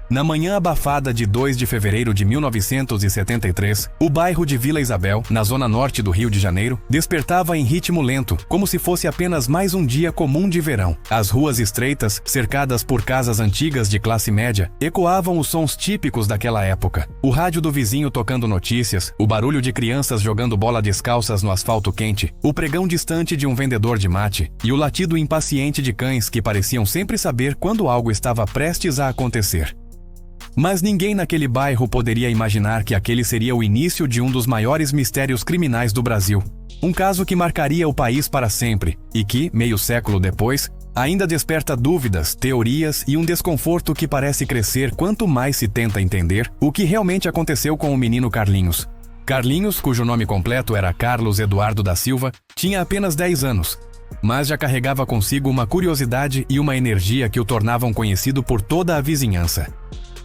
Na manhã abafada de 2 de fevereiro de 1973, o bairro de Vila Isabel, na zona norte do Rio de Janeiro, despertava em ritmo lento, como se fosse apenas mais um dia comum de verão. As ruas estreitas, cercadas por casas antigas de classe média, ecoavam os sons típicos daquela época. O rádio do vizinho tocando notícias, o barulho de crianças jogando bola descalças no asfalto quente, o pregão distante de um vendedor de mate e o latido impaciente de cães que pareciam sempre saber quando algo estava prestes a acontecer. Mas ninguém naquele bairro poderia imaginar que aquele seria o início de um dos maiores mistérios criminais do Brasil. Um caso que marcaria o país para sempre e que, meio século depois, ainda desperta dúvidas, teorias e um desconforto que parece crescer quanto mais se tenta entender o que realmente aconteceu com o menino Carlinhos. Carlinhos, cujo nome completo era Carlos Eduardo da Silva, tinha apenas 10 anos, mas já carregava consigo uma curiosidade e uma energia que o tornavam conhecido por toda a vizinhança.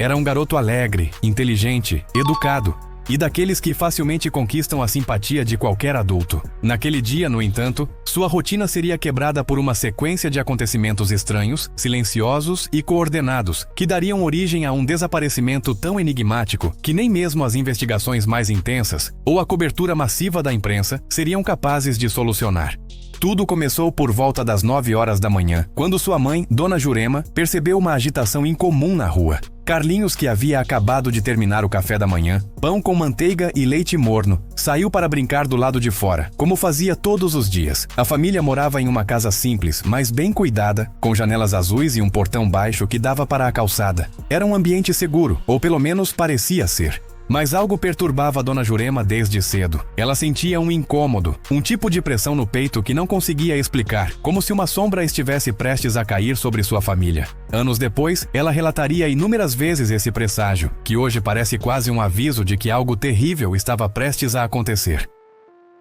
Era um garoto alegre, inteligente, educado e daqueles que facilmente conquistam a simpatia de qualquer adulto. Naquele dia, no entanto, sua rotina seria quebrada por uma sequência de acontecimentos estranhos, silenciosos e coordenados, que dariam origem a um desaparecimento tão enigmático que nem mesmo as investigações mais intensas ou a cobertura massiva da imprensa seriam capazes de solucionar. Tudo começou por volta das 9 horas da manhã, quando sua mãe, Dona Jurema, percebeu uma agitação incomum na rua. Carlinhos, que havia acabado de terminar o café da manhã, pão com manteiga e leite morno, saiu para brincar do lado de fora, como fazia todos os dias. A família morava em uma casa simples, mas bem cuidada, com janelas azuis e um portão baixo que dava para a calçada. Era um ambiente seguro, ou pelo menos parecia ser. Mas algo perturbava a Dona Jurema desde cedo. Ela sentia um incômodo, um tipo de pressão no peito que não conseguia explicar, como se uma sombra estivesse prestes a cair sobre sua família. Anos depois, ela relataria inúmeras vezes esse presságio, que hoje parece quase um aviso de que algo terrível estava prestes a acontecer.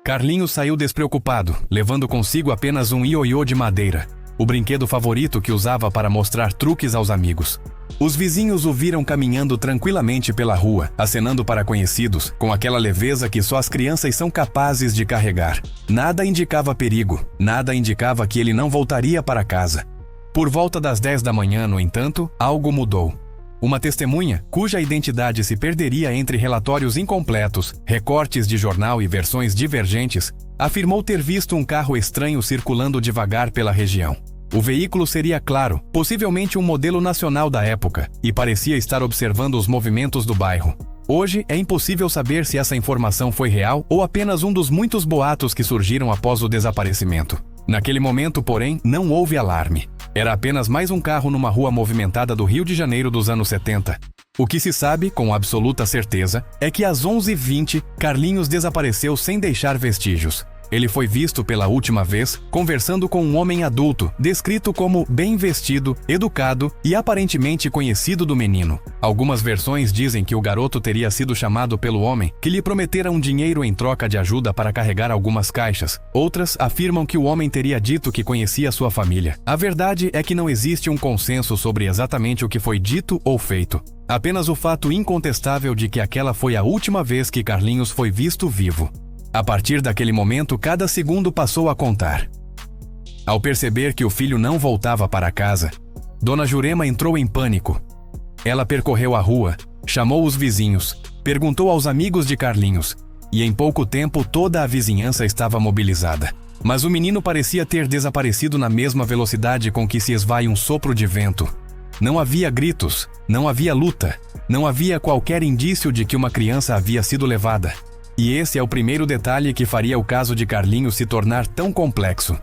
Carlinhos saiu despreocupado, levando consigo apenas um ioiô de madeira, o brinquedo favorito que usava para mostrar truques aos amigos. Os vizinhos o viram caminhando tranquilamente pela rua, acenando para conhecidos, com aquela leveza que só as crianças são capazes de carregar. Nada indicava perigo, nada indicava que ele não voltaria para casa. Por volta das 10 da manhã, no entanto, algo mudou. Uma testemunha, cuja identidade se perderia entre relatórios incompletos, recortes de jornal e versões divergentes, afirmou ter visto um carro estranho circulando devagar pela região. O veículo seria claro, possivelmente um modelo nacional da época, e parecia estar observando os movimentos do bairro. Hoje é impossível saber se essa informação foi real ou apenas um dos muitos boatos que surgiram após o desaparecimento. Naquele momento, porém, não houve alarme. Era apenas mais um carro numa rua movimentada do Rio de Janeiro dos anos 70. O que se sabe, com absoluta certeza, é que às 11h20, Carlinhos desapareceu sem deixar vestígios. Ele foi visto pela última vez conversando com um homem adulto, descrito como bem vestido, educado e aparentemente conhecido do menino. Algumas versões dizem que o garoto teria sido chamado pelo homem, que lhe prometera um dinheiro em troca de ajuda para carregar algumas caixas. Outras afirmam que o homem teria dito que conhecia sua família. A verdade é que não existe um consenso sobre exatamente o que foi dito ou feito. Apenas o fato incontestável de que aquela foi a última vez que Carlinhos foi visto vivo. A partir daquele momento, cada segundo passou a contar. Ao perceber que o filho não voltava para casa, Dona Jurema entrou em pânico. Ela percorreu a rua, chamou os vizinhos, perguntou aos amigos de Carlinhos, e em pouco tempo toda a vizinhança estava mobilizada. Mas o menino parecia ter desaparecido na mesma velocidade com que se esvai um sopro de vento. Não havia gritos, não havia luta, não havia qualquer indício de que uma criança havia sido levada. E esse é o primeiro detalhe que faria o caso de Carlinhos se tornar tão complexo.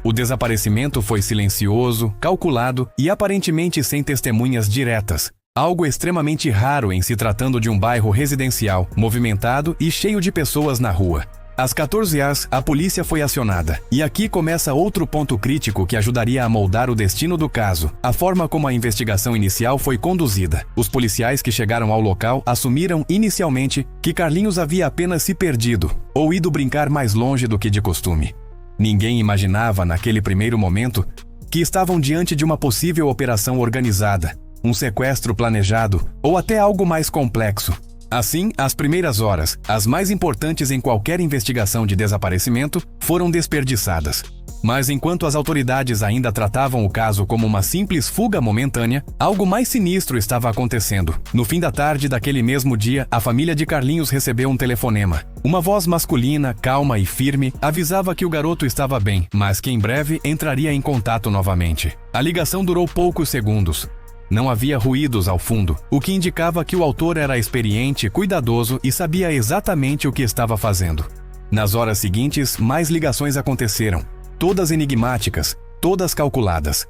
O desaparecimento foi silencioso, calculado e aparentemente sem testemunhas diretas, algo extremamente raro em se tratando de um bairro residencial, movimentado e cheio de pessoas na rua. Às 14h, a polícia foi acionada. E aqui começa outro ponto crítico que ajudaria a moldar o destino do caso, a forma como a investigação inicial foi conduzida. Os policiais que chegaram ao local assumiram inicialmente que Carlinhos havia apenas se perdido, ou ido brincar mais longe do que de costume. Ninguém imaginava, naquele primeiro momento, que estavam diante de uma possível operação organizada, um sequestro planejado, ou até algo mais complexo. Assim, as primeiras horas, as mais importantes em qualquer investigação de desaparecimento, foram desperdiçadas. Mas enquanto as autoridades ainda tratavam o caso como uma simples fuga momentânea, algo mais sinistro estava acontecendo. No fim da tarde daquele mesmo dia, a família de Carlinhos recebeu um telefonema. Uma voz masculina, calma e firme, avisava que o garoto estava bem, mas que em breve entraria em contato novamente. A ligação durou poucos segundos. Não havia ruídos ao fundo, o que indicava que o autor era experiente, cuidadoso e sabia exatamente o que estava fazendo. Nas horas seguintes, mais ligações aconteceram. Todas enigmáticas, todas calculadas.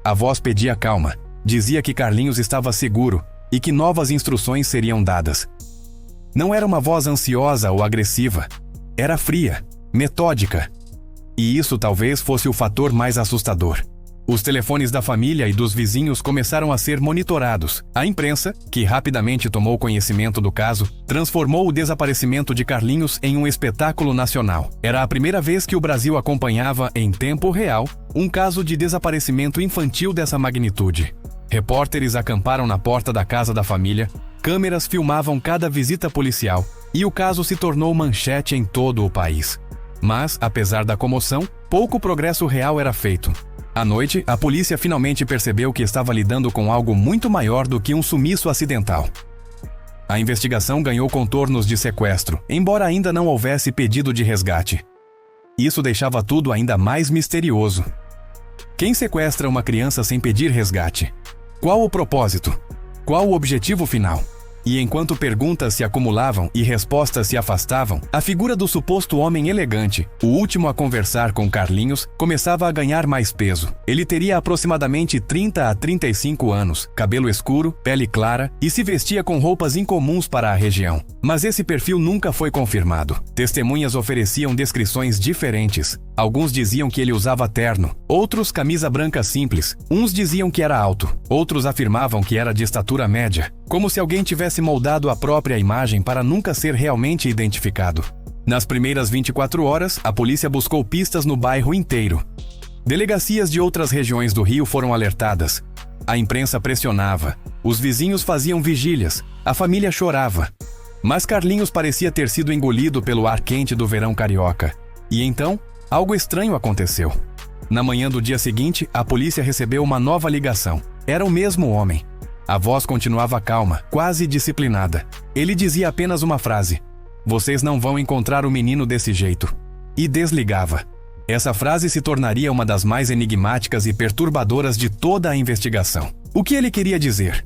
A voz pedia calma, dizia que Carlinhos estava seguro e que novas instruções seriam dadas. Não era uma voz ansiosa ou agressiva, era fria, metódica. E isso talvez fosse o fator mais assustador. Os telefones da família e dos vizinhos começaram a ser monitorados. A imprensa, que rapidamente tomou conhecimento do caso, transformou o desaparecimento de Carlinhos em um espetáculo nacional. Era a primeira vez que o Brasil acompanhava, em tempo real, um caso de desaparecimento infantil dessa magnitude. Repórteres acamparam na porta da casa da família, câmeras filmavam cada visita policial, e o caso se tornou manchete em todo o país. Mas, apesar da comoção, pouco progresso real era feito. À noite, a polícia finalmente percebeu que estava lidando com algo muito maior do que um sumiço acidental. A investigação ganhou contornos de sequestro, embora ainda não houvesse pedido de resgate. Isso deixava tudo ainda mais misterioso. Quem sequestra uma criança sem pedir resgate? Qual o propósito? Qual o objetivo final? E enquanto perguntas se acumulavam e respostas se afastavam, a figura do suposto homem elegante, o último a conversar com Carlinhos, começava a ganhar mais peso. Ele teria aproximadamente 30 a 35 anos, cabelo escuro, pele clara e se vestia com roupas incomuns para a região. Mas esse perfil nunca foi confirmado. Testemunhas ofereciam descrições diferentes. Alguns diziam que ele usava terno, outros camisa branca simples. Uns diziam que era alto, outros afirmavam que era de estatura média, como se alguém tivesse moldado a própria imagem para nunca ser realmente identificado. Nas primeiras 24 horas, a polícia buscou pistas no bairro inteiro. Delegacias de outras regiões do Rio foram alertadas. A imprensa pressionava, os vizinhos faziam vigílias, a família chorava. Mas Carlinhos parecia ter sido engolido pelo ar quente do verão carioca. E então, algo estranho aconteceu. Na manhã do dia seguinte, a polícia recebeu uma nova ligação. Era o mesmo homem. A voz continuava calma, quase disciplinada. Ele dizia apenas uma frase: "Vocês não vão encontrar o menino desse jeito." E desligava. Essa frase se tornaria uma das mais enigmáticas e perturbadoras de toda a investigação. O que ele queria dizer?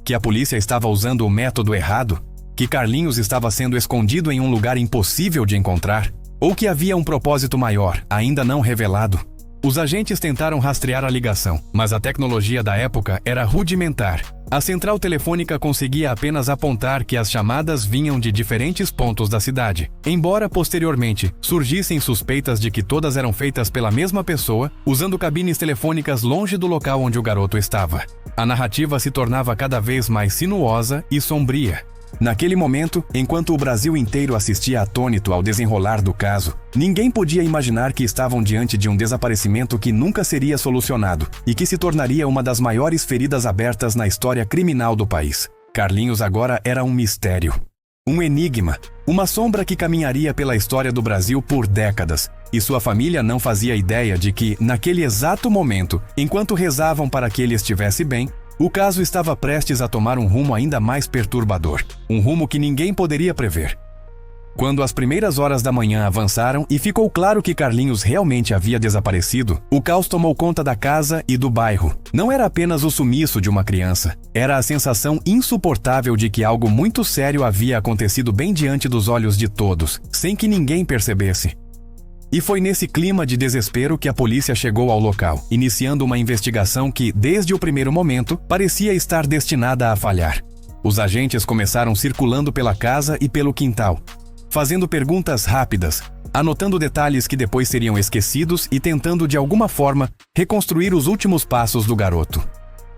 Que a polícia estava usando o método errado? Que Carlinhos estava sendo escondido em um lugar impossível de encontrar? Ou que havia um propósito maior, ainda não revelado? Os agentes tentaram rastrear a ligação, mas a tecnologia da época era rudimentar. A central telefônica conseguia apenas apontar que as chamadas vinham de diferentes pontos da cidade. Embora posteriormente surgissem suspeitas de que todas eram feitas pela mesma pessoa, usando cabines telefônicas longe do local onde o garoto estava. A narrativa se tornava cada vez mais sinuosa e sombria. Naquele momento, enquanto o Brasil inteiro assistia atônito ao desenrolar do caso, ninguém podia imaginar que estavam diante de um desaparecimento que nunca seria solucionado e que se tornaria uma das maiores feridas abertas na história criminal do país. Carlinhos agora era um mistério. Um enigma, uma sombra que caminharia pela história do Brasil por décadas, e sua família não fazia ideia de que, naquele exato momento, enquanto rezavam para que ele estivesse bem, o caso estava prestes a tomar um rumo ainda mais perturbador, um rumo que ninguém poderia prever. Quando as primeiras horas da manhã avançaram e ficou claro que Carlinhos realmente havia desaparecido, o caos tomou conta da casa e do bairro. Não era apenas o sumiço de uma criança, era a sensação insuportável de que algo muito sério havia acontecido bem diante dos olhos de todos, sem que ninguém percebesse. E foi nesse clima de desespero que a polícia chegou ao local, iniciando uma investigação que, desde o primeiro momento, parecia estar destinada a falhar. Os agentes começaram circulando pela casa e pelo quintal, fazendo perguntas rápidas, anotando detalhes que depois seriam esquecidos e tentando, de alguma forma, reconstruir os últimos passos do garoto.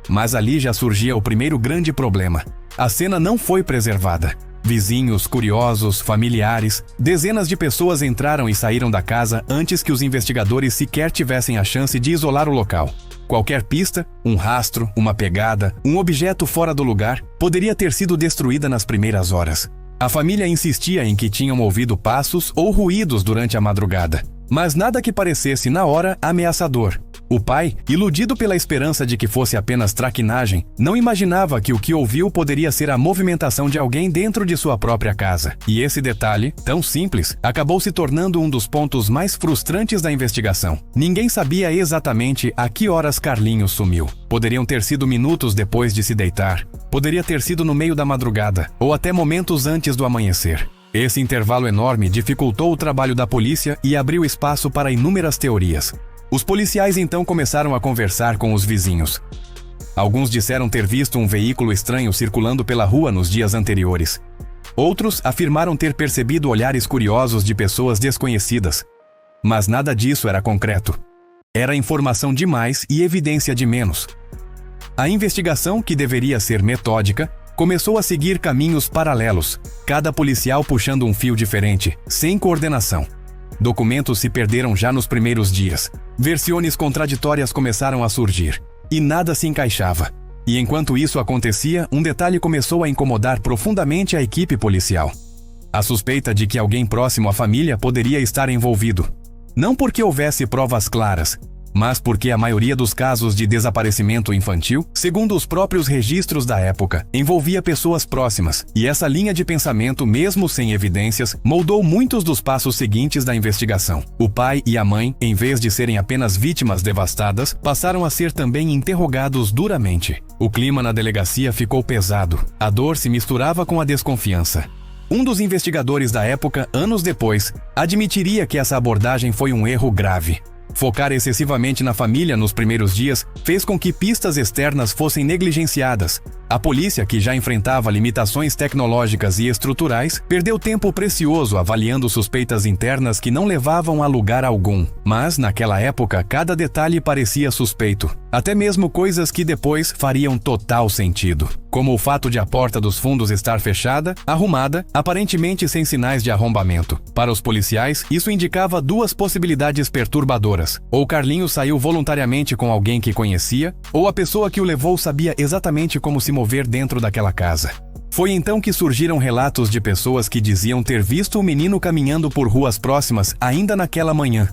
Mas ali já surgia o primeiro grande problema. A cena não foi preservada. Vizinhos, curiosos, familiares, dezenas de pessoas entraram e saíram da casa antes que os investigadores sequer tivessem a chance de isolar o local. Qualquer pista, um rastro, uma pegada, um objeto fora do lugar, poderia ter sido destruída nas primeiras horas. A família insistia em que tinham ouvido passos ou ruídos durante a madrugada, mas nada que parecesse na hora ameaçador. O pai, iludido pela esperança de que fosse apenas traquinagem, não imaginava que o que ouviu poderia ser a movimentação de alguém dentro de sua própria casa. E esse detalhe, tão simples, acabou se tornando um dos pontos mais frustrantes da investigação. Ninguém sabia exatamente a que horas Carlinhos sumiu. Poderiam ter sido minutos depois de se deitar, poderia ter sido no meio da madrugada, ou até momentos antes do amanhecer. Esse intervalo enorme dificultou o trabalho da polícia e abriu espaço para inúmeras teorias. Os policiais então começaram a conversar com os vizinhos. Alguns disseram ter visto um veículo estranho circulando pela rua nos dias anteriores. Outros afirmaram ter percebido olhares curiosos de pessoas desconhecidas. Mas nada disso era concreto. Era informação demais e evidência de menos. A investigação, que deveria ser metódica, começou a seguir caminhos paralelos, cada policial puxando um fio diferente, sem coordenação. Documentos se perderam já nos primeiros dias. Versões contraditórias começaram a surgir, e nada se encaixava. E enquanto isso acontecia, um detalhe começou a incomodar profundamente a equipe policial. A suspeita de que alguém próximo à família poderia estar envolvido. Não porque houvesse provas claras, mas porque a maioria dos casos de desaparecimento infantil, segundo os próprios registros da época, envolvia pessoas próximas, e essa linha de pensamento, mesmo sem evidências, moldou muitos dos passos seguintes da investigação. O pai e a mãe, em vez de serem apenas vítimas devastadas, passaram a ser também interrogados duramente. O clima na delegacia ficou pesado, a dor se misturava com a desconfiança. Um dos investigadores da época, anos depois, admitiria que essa abordagem foi um erro grave. Focar excessivamente na família nos primeiros dias fez com que pistas externas fossem negligenciadas. A polícia, que já enfrentava limitações tecnológicas e estruturais, perdeu tempo precioso avaliando suspeitas internas que não levavam a lugar algum. Mas, naquela época, cada detalhe parecia suspeito. Até mesmo coisas que depois fariam total sentido. Como o fato de a porta dos fundos estar fechada, arrumada, aparentemente sem sinais de arrombamento. Para os policiais, isso indicava duas possibilidades perturbadoras. Ou Carlinhos saiu voluntariamente com alguém que conhecia, ou a pessoa que o levou sabia exatamente como se mover dentro daquela casa. Foi então que surgiram relatos de pessoas que diziam ter visto o menino caminhando por ruas próximas ainda naquela manhã.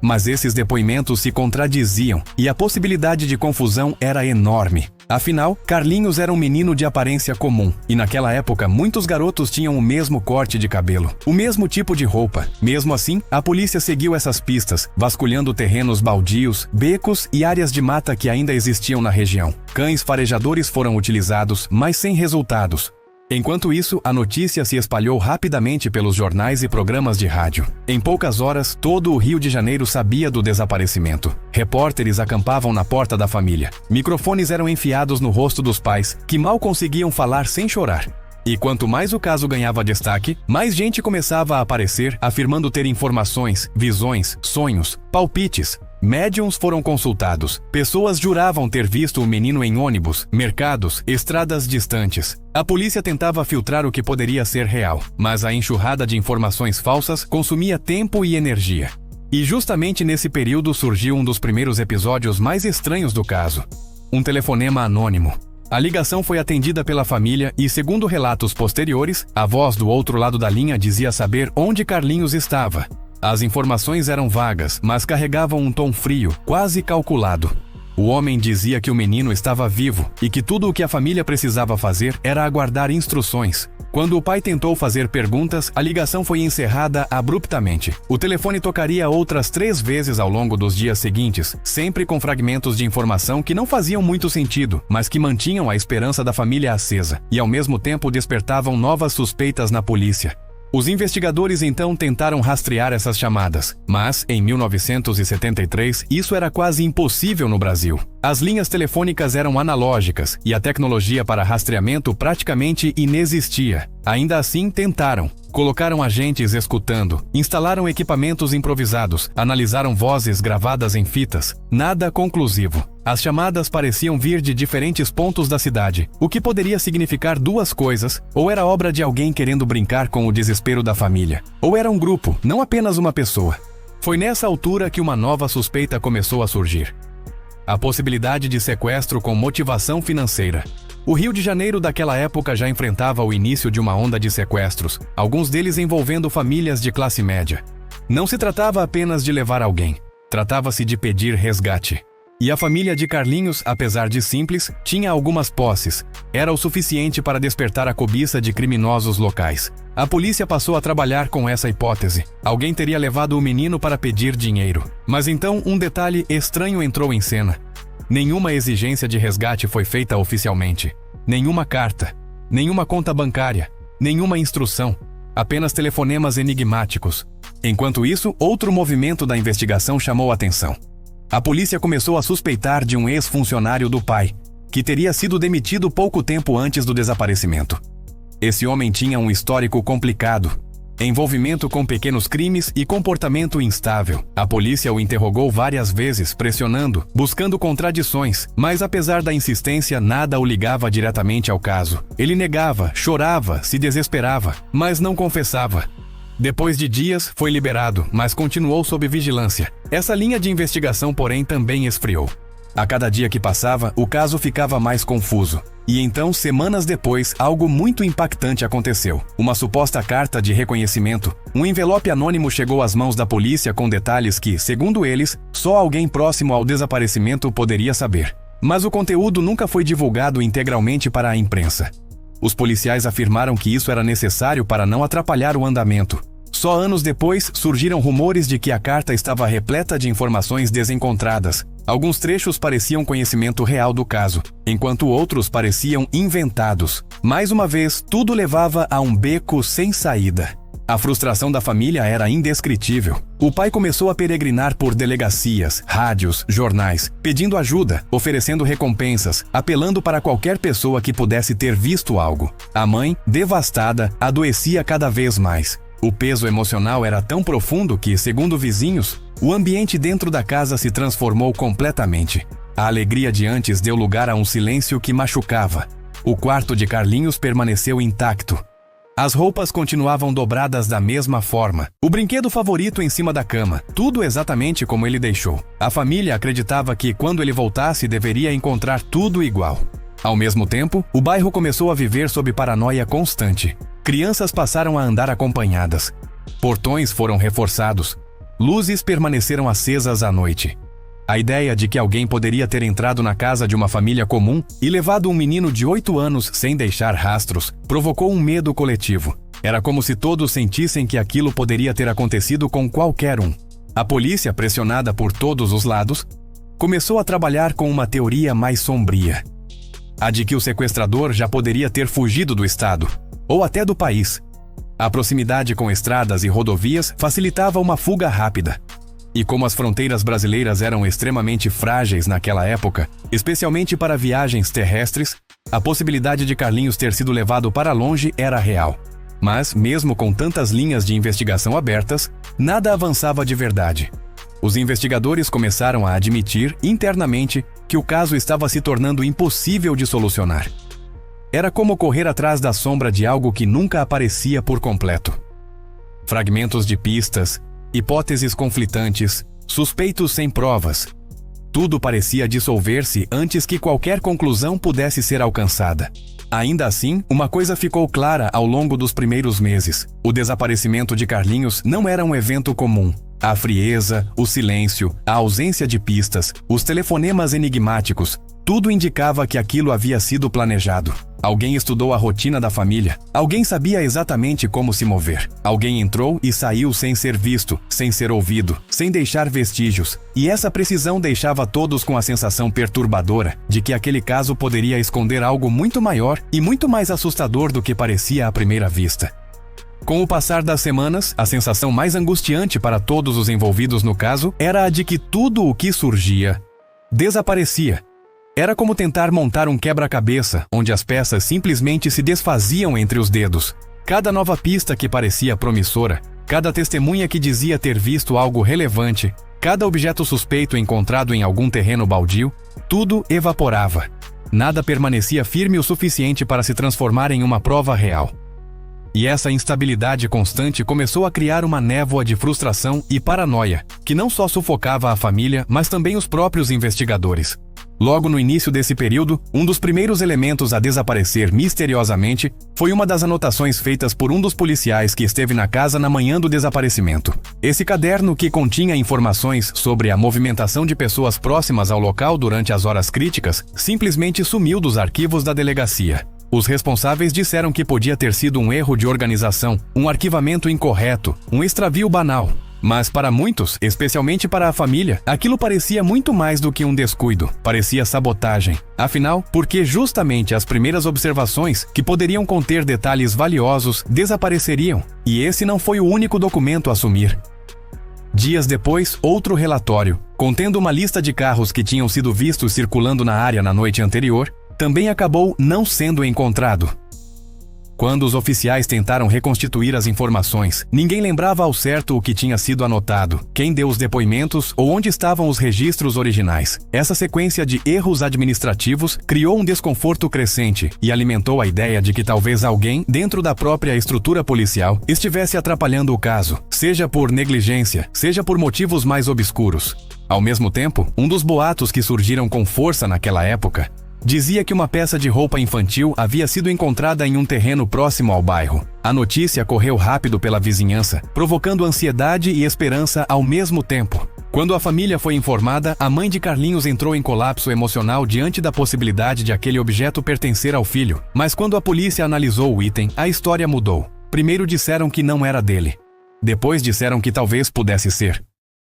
Mas esses depoimentos se contradiziam e a possibilidade de confusão era enorme. Afinal, Carlinhos era um menino de aparência comum, e naquela época muitos garotos tinham o mesmo corte de cabelo, o mesmo tipo de roupa. Mesmo assim, a polícia seguiu essas pistas, vasculhando terrenos baldios, becos e áreas de mata que ainda existiam na região. Cães farejadores foram utilizados, mas sem resultados. Enquanto isso, a notícia se espalhou rapidamente pelos jornais e programas de rádio. Em poucas horas, todo o Rio de Janeiro sabia do desaparecimento. Repórteres acampavam na porta da família. Microfones eram enfiados no rosto dos pais, que mal conseguiam falar sem chorar. E quanto mais o caso ganhava destaque, mais gente começava a aparecer, afirmando ter informações, visões, sonhos, palpites. Médiuns foram consultados. Pessoas juravam ter visto o menino em ônibus, mercados, estradas distantes. A polícia tentava filtrar o que poderia ser real, mas a enxurrada de informações falsas consumia tempo e energia. E justamente nesse período surgiu um dos primeiros episódios mais estranhos do caso. Um telefonema anônimo. A ligação foi atendida pela família e, segundo relatos posteriores, a voz do outro lado da linha dizia saber onde Carlinhos estava. As informações eram vagas, mas carregavam um tom frio, quase calculado. O homem dizia que o menino estava vivo e que tudo o que a família precisava fazer era aguardar instruções. Quando o pai tentou fazer perguntas, a ligação foi encerrada abruptamente. O telefone tocaria outras 3 vezes ao longo dos dias seguintes, sempre com fragmentos de informação que não faziam muito sentido, mas que mantinham a esperança da família acesa e ao mesmo tempo despertavam novas suspeitas na polícia. Os investigadores então tentaram rastrear essas chamadas, mas, em 1973, isso era quase impossível no Brasil. As linhas telefônicas eram analógicas e a tecnologia para rastreamento praticamente inexistia. Ainda assim, tentaram. Colocaram agentes escutando, instalaram equipamentos improvisados, analisaram vozes gravadas em fitas. Nada conclusivo. As chamadas pareciam vir de diferentes pontos da cidade, o que poderia significar duas coisas: ou era obra de alguém querendo brincar com o desespero da família, ou era um grupo, não apenas uma pessoa. Foi nessa altura que uma nova suspeita começou a surgir. a possibilidade de sequestro com motivação financeira. O Rio de Janeiro daquela época já enfrentava o início de uma onda de sequestros, alguns deles envolvendo famílias de classe média. Não se tratava apenas de levar alguém, tratava-se de pedir resgate. E a família de Carlinhos, apesar de simples, tinha algumas posses. Era o suficiente para despertar a cobiça de criminosos locais. A polícia passou a trabalhar com essa hipótese. Alguém teria levado o menino para pedir dinheiro. Mas então um detalhe estranho entrou em cena. Nenhuma exigência de resgate foi feita oficialmente. Nenhuma carta, nenhuma conta bancária, nenhuma instrução. Apenas telefonemas enigmáticos. Enquanto isso, outro movimento da investigação chamou a atenção. A polícia começou a suspeitar de um ex-funcionário do pai, que teria sido demitido pouco tempo antes do desaparecimento. Esse homem tinha um histórico complicado, envolvimento com pequenos crimes e comportamento instável. A polícia o interrogou várias vezes, pressionando, buscando contradições, mas apesar da insistência, nada o ligava diretamente ao caso. Ele negava, chorava, se desesperava, mas não confessava. Depois de dias, foi liberado, mas continuou sob vigilância. Essa linha de investigação, porém, também esfriou. A cada dia que passava, o caso ficava mais confuso. E então, semanas depois, algo muito impactante aconteceu. Uma suposta carta de reconhecimento. Um envelope anônimo chegou às mãos da polícia com detalhes que, segundo eles, só alguém próximo ao desaparecimento poderia saber. Mas o conteúdo nunca foi divulgado integralmente para a imprensa. Os policiais afirmaram que isso era necessário para não atrapalhar o andamento. Só anos depois, surgiram rumores de que a carta estava repleta de informações desencontradas. Alguns trechos pareciam conhecimento real do caso, enquanto outros pareciam inventados. Mais uma vez, tudo levava a um beco sem saída. A frustração da família era indescritível. O pai começou a peregrinar por delegacias, rádios, jornais, pedindo ajuda, oferecendo recompensas, apelando para qualquer pessoa que pudesse ter visto algo. A mãe, devastada, adoecia cada vez mais. O peso emocional era tão profundo que, segundo vizinhos, o ambiente dentro da casa se transformou completamente. A alegria de antes deu lugar a um silêncio que machucava. O quarto de Carlinhos permaneceu intacto. As roupas continuavam dobradas da mesma forma. O brinquedo favorito em cima da cama. Tudo exatamente como ele deixou. A família acreditava que, quando ele voltasse, deveria encontrar tudo igual. Ao mesmo tempo, o bairro começou a viver sob paranoia constante. Crianças passaram a andar acompanhadas. Portões foram reforçados. Luzes permaneceram acesas à noite. A ideia de que alguém poderia ter entrado na casa de uma família comum e levado um menino de 8 anos sem deixar rastros provocou um medo coletivo. Era como se todos sentissem que aquilo poderia ter acontecido com qualquer um. A polícia, pressionada por todos os lados, começou a trabalhar com uma teoria mais sombria. A de que o sequestrador já poderia ter fugido do estado, ou até do país. A proximidade com estradas e rodovias facilitava uma fuga rápida. E como as fronteiras brasileiras eram extremamente frágeis naquela época, especialmente para viagens terrestres, a possibilidade de Carlinhos ter sido levado para longe era real. Mas, mesmo com tantas linhas de investigação abertas, nada avançava de verdade. Os investigadores começaram a admitir, internamente, que o caso estava se tornando impossível de solucionar. Era como correr atrás da sombra de algo que nunca aparecia por completo. Fragmentos de pistas, hipóteses conflitantes, suspeitos sem provas. Tudo parecia dissolver-se antes que qualquer conclusão pudesse ser alcançada. Ainda assim, uma coisa ficou clara ao longo dos primeiros meses. O desaparecimento de Carlinhos não era um evento comum. A frieza, o silêncio, a ausência de pistas, os telefonemas enigmáticos, tudo indicava que aquilo havia sido planejado. Alguém estudou a rotina da família. Alguém sabia exatamente como se mover. Alguém entrou e saiu sem ser visto, sem ser ouvido, sem deixar vestígios. E essa precisão deixava todos com a sensação perturbadora de que aquele caso poderia esconder algo muito maior e muito mais assustador do que parecia à primeira vista. Com o passar das semanas, a sensação mais angustiante para todos os envolvidos no caso era a de que tudo o que surgia desaparecia. Era como tentar montar um quebra-cabeça, onde as peças simplesmente se desfaziam entre os dedos. Cada nova pista que parecia promissora, cada testemunha que dizia ter visto algo relevante, cada objeto suspeito encontrado em algum terreno baldio, tudo evaporava. Nada permanecia firme o suficiente para se transformar em uma prova real. E essa instabilidade constante começou a criar uma névoa de frustração e paranoia, que não só sufocava a família, mas também os próprios investigadores. Logo no início desse período, um dos primeiros elementos a desaparecer misteriosamente foi uma das anotações feitas por um dos policiais que esteve na casa na manhã do desaparecimento. Esse caderno, que continha informações sobre a movimentação de pessoas próximas ao local durante as horas críticas, simplesmente sumiu dos arquivos da delegacia. Os responsáveis disseram que podia ter sido um erro de organização, um arquivamento incorreto, um extravio banal. Mas para muitos, especialmente para a família, aquilo parecia muito mais do que um descuido, parecia sabotagem. Afinal, porque justamente as primeiras observações, que poderiam conter detalhes valiosos, desapareceriam, e esse não foi o único documento a sumir. Dias depois, outro relatório, contendo uma lista de carros que tinham sido vistos circulando na área na noite anterior, também acabou não sendo encontrado. Quando os oficiais tentaram reconstituir as informações, ninguém lembrava ao certo o que tinha sido anotado, quem deu os depoimentos ou onde estavam os registros originais. Essa sequência de erros administrativos criou um desconforto crescente e alimentou a ideia de que talvez alguém, dentro da própria estrutura policial, estivesse atrapalhando o caso, seja por negligência, seja por motivos mais obscuros. Ao mesmo tempo, um dos boatos que surgiram com força naquela época dizia que uma peça de roupa infantil havia sido encontrada em um terreno próximo ao bairro. A notícia correu rápido pela vizinhança, provocando ansiedade e esperança ao mesmo tempo. Quando a família foi informada, a mãe de Carlinhos entrou em colapso emocional diante da possibilidade de aquele objeto pertencer ao filho. Mas quando a polícia analisou o item, a história mudou. Primeiro disseram que não era dele. Depois disseram que talvez pudesse ser.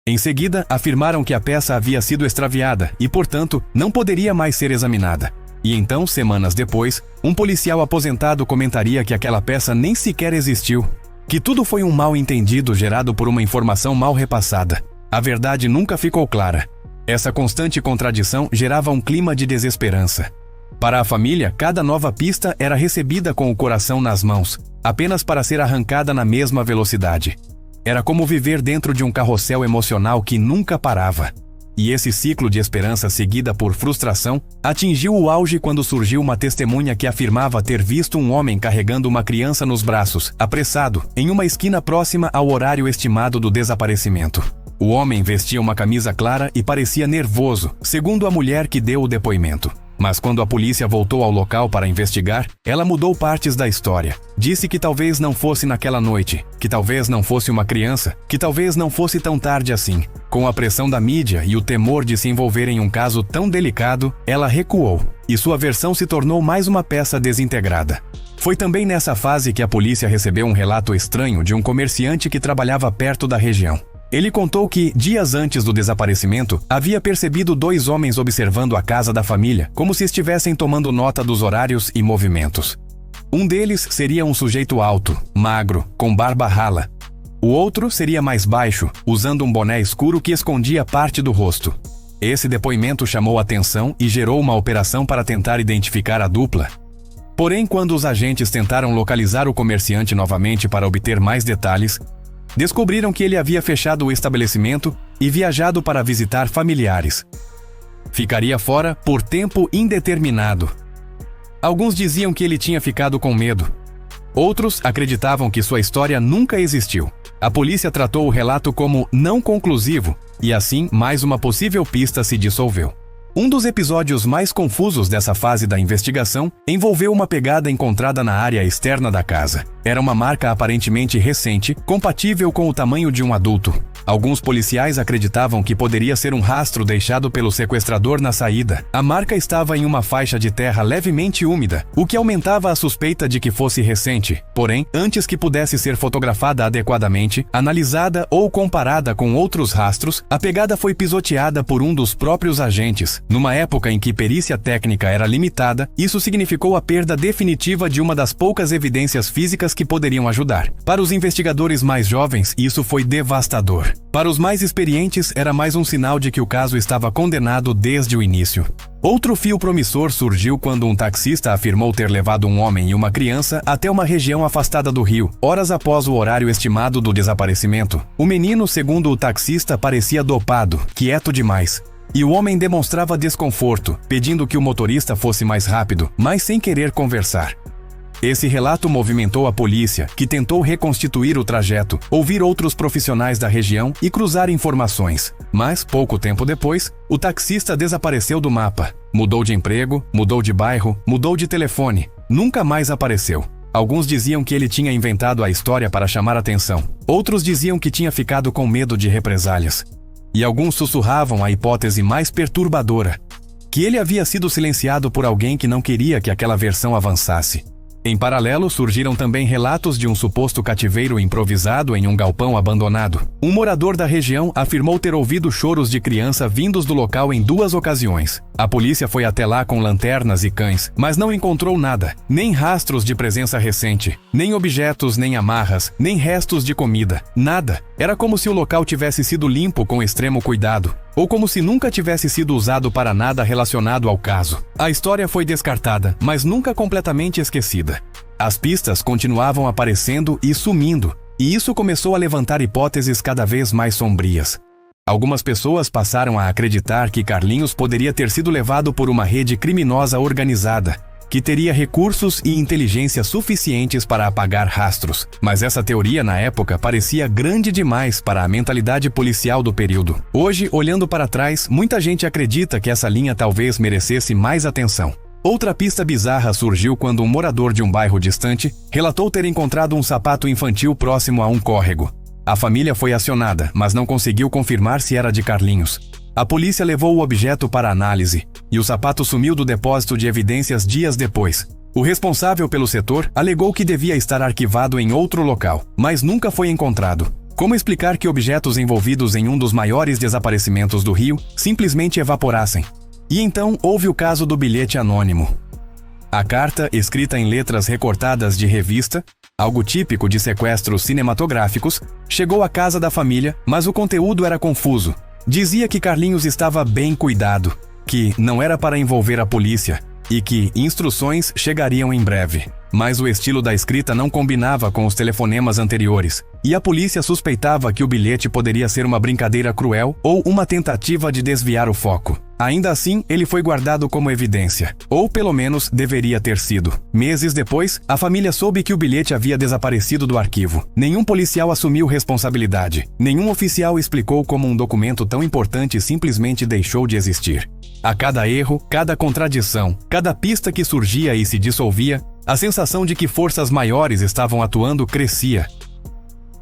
Em seguida, afirmaram que a peça havia sido extraviada e, portanto, não poderia mais ser examinada. E então, semanas depois, um policial aposentado comentaria que aquela peça nem sequer existiu, que tudo foi um mal-entendido gerado por uma informação mal repassada. A verdade nunca ficou clara. Essa constante contradição gerava um clima de desesperança. Para a família, cada nova pista era recebida com o coração nas mãos, apenas para ser arrancada na mesma velocidade. Era como viver dentro de um carrossel emocional que nunca parava. E esse ciclo de esperança seguida por frustração atingiu o auge quando surgiu uma testemunha que afirmava ter visto um homem carregando uma criança nos braços, apressado, em uma esquina próxima ao horário estimado do desaparecimento. O homem vestia uma camisa clara e parecia nervoso, segundo a mulher que deu o depoimento. Mas quando a polícia voltou ao local para investigar, ela mudou partes da história. Disse que talvez não fosse naquela noite, que talvez não fosse uma criança, que talvez não fosse tão tarde assim. Com a pressão da mídia e o temor de se envolver em um caso tão delicado, ela recuou, e sua versão se tornou mais uma peça desintegrada. Foi também nessa fase que a polícia recebeu um relato estranho de um comerciante que trabalhava perto da região. Ele contou que, dias antes do desaparecimento, havia percebido 2 homens observando a casa da família, como se estivessem tomando nota dos horários e movimentos. Um deles seria um sujeito alto, magro, com barba rala. O outro seria mais baixo, usando um boné escuro que escondia parte do rosto. Esse depoimento chamou atenção e gerou uma operação para tentar identificar a dupla. Porém, quando os agentes tentaram localizar o comerciante novamente para obter mais detalhes, descobriram que ele havia fechado o estabelecimento e viajado para visitar familiares. Ficaria fora por tempo indeterminado. Alguns diziam que ele tinha ficado com medo. Outros acreditavam que sua história nunca existiu. A polícia tratou o relato como não conclusivo e assim mais uma possível pista se dissolveu. Um dos episódios mais confusos dessa fase da investigação envolveu uma pegada encontrada na área externa da casa. Era uma marca aparentemente recente, compatível com o tamanho de um adulto. Alguns policiais acreditavam que poderia ser um rastro deixado pelo sequestrador na saída. A marca estava em uma faixa de terra levemente úmida, o que aumentava a suspeita de que fosse recente. Porém, antes que pudesse ser fotografada adequadamente, analisada ou comparada com outros rastros, a pegada foi pisoteada por um dos próprios agentes. Numa época em que perícia técnica era limitada, isso significou a perda definitiva de uma das poucas evidências físicas que poderiam ajudar. Para os investigadores mais jovens, isso foi devastador. Para os mais experientes, era mais um sinal de que o caso estava condenado desde o início. Outro fio promissor surgiu quando um taxista afirmou ter levado um homem e uma criança até uma região afastada do rio, horas após o horário estimado do desaparecimento. O menino, segundo o taxista, parecia dopado, quieto demais. E o homem demonstrava desconforto, pedindo que o motorista fosse mais rápido, mas sem querer conversar. Esse relato movimentou a polícia, que tentou reconstituir o trajeto, ouvir outros profissionais da região e cruzar informações. Mas, pouco tempo depois, o taxista desapareceu do mapa. Mudou de emprego, mudou de bairro, mudou de telefone. Nunca mais apareceu. Alguns diziam que ele tinha inventado a história para chamar atenção. Outros diziam que tinha ficado com medo de represálias. E alguns sussurravam a hipótese mais perturbadora, que ele havia sido silenciado por alguém que não queria que aquela versão avançasse. Em paralelo, surgiram também relatos de um suposto cativeiro improvisado em um galpão abandonado. Um morador da região afirmou ter ouvido choros de criança vindos do local em 2 ocasiões. A polícia foi até lá com lanternas e cães, mas não encontrou nada, nem rastros de presença recente, nem objetos, nem amarras, nem restos de comida, nada. Era como se o local tivesse sido limpo com extremo cuidado, ou como se nunca tivesse sido usado para nada relacionado ao caso. A história foi descartada, mas nunca completamente esquecida. As pistas continuavam aparecendo e sumindo, e isso começou a levantar hipóteses cada vez mais sombrias. Algumas pessoas passaram a acreditar que Carlinhos poderia ter sido levado por uma rede criminosa organizada, que teria recursos e inteligência suficientes para apagar rastros. Mas essa teoria, na época, parecia grande demais para a mentalidade policial do período. Hoje, olhando para trás, muita gente acredita que essa linha talvez merecesse mais atenção. Outra pista bizarra surgiu quando um morador de um bairro distante relatou ter encontrado um sapato infantil próximo a um córrego. A família foi acionada, mas não conseguiu confirmar se era de Carlinhos. A polícia levou o objeto para análise, e o sapato sumiu do depósito de evidências dias depois. O responsável pelo setor alegou que devia estar arquivado em outro local, mas nunca foi encontrado. Como explicar que objetos envolvidos em um dos maiores desaparecimentos do Rio simplesmente evaporassem? E então houve o caso do bilhete anônimo. A carta, escrita em letras recortadas de revista, algo típico de sequestros cinematográficos, chegou à casa da família, mas o conteúdo era confuso. Dizia que Carlinhos estava bem cuidado, que não era para envolver a polícia e que instruções chegariam em breve. Mas o estilo da escrita não combinava com os telefonemas anteriores, e a polícia suspeitava que o bilhete poderia ser uma brincadeira cruel ou uma tentativa de desviar o foco. Ainda assim, ele foi guardado como evidência, ou pelo menos deveria ter sido. Meses depois, a família soube que o bilhete havia desaparecido do arquivo. Nenhum policial assumiu responsabilidade. Nenhum oficial explicou como um documento tão importante simplesmente deixou de existir. A cada erro, cada contradição, cada pista que surgia e se dissolvia, a sensação de que forças maiores estavam atuando crescia.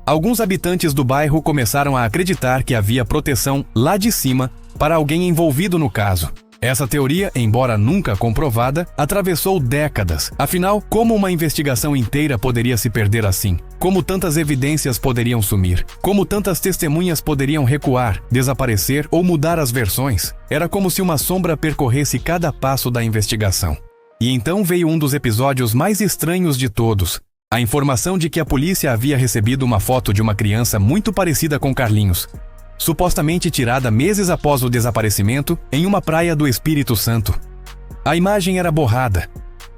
Alguns habitantes do bairro começaram a acreditar que havia proteção lá de cima para alguém envolvido no caso. Essa teoria, embora nunca comprovada, atravessou décadas. Afinal, como uma investigação inteira poderia se perder assim? Como tantas evidências poderiam sumir? Como tantas testemunhas poderiam recuar, desaparecer ou mudar as versões? Era como se uma sombra percorresse cada passo da investigação. E então veio um dos episódios mais estranhos de todos. A informação de que a polícia havia recebido uma foto de uma criança muito parecida com Carlinhos, supostamente tirada meses após o desaparecimento em uma praia do Espírito Santo. A imagem era borrada,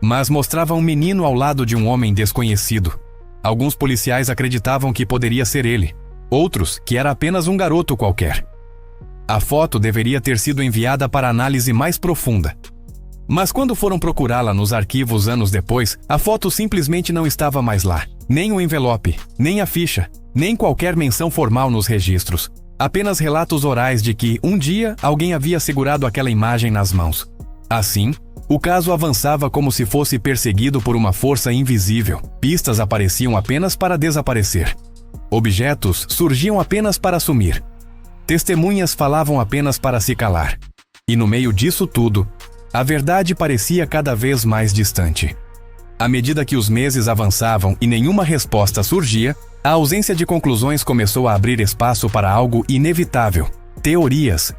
mas mostrava um menino ao lado de um homem desconhecido. Alguns policiais acreditavam que poderia ser ele, outros que era apenas um garoto qualquer. A foto deveria ter sido enviada para análise mais profunda. Mas quando foram procurá-la nos arquivos anos depois, a foto simplesmente não estava mais lá. Nem o envelope, nem a ficha, nem qualquer menção formal nos registros. Apenas relatos orais de que, um dia, alguém havia segurado aquela imagem nas mãos. Assim, o caso avançava como se fosse perseguido por uma força invisível. Pistas apareciam apenas para desaparecer. Objetos surgiam apenas para sumir. Testemunhas falavam apenas para se calar. E no meio disso tudo, a verdade parecia cada vez mais distante. À medida que os meses avançavam e nenhuma resposta surgia, a ausência de conclusões começou a abrir espaço para algo inevitável: teorias.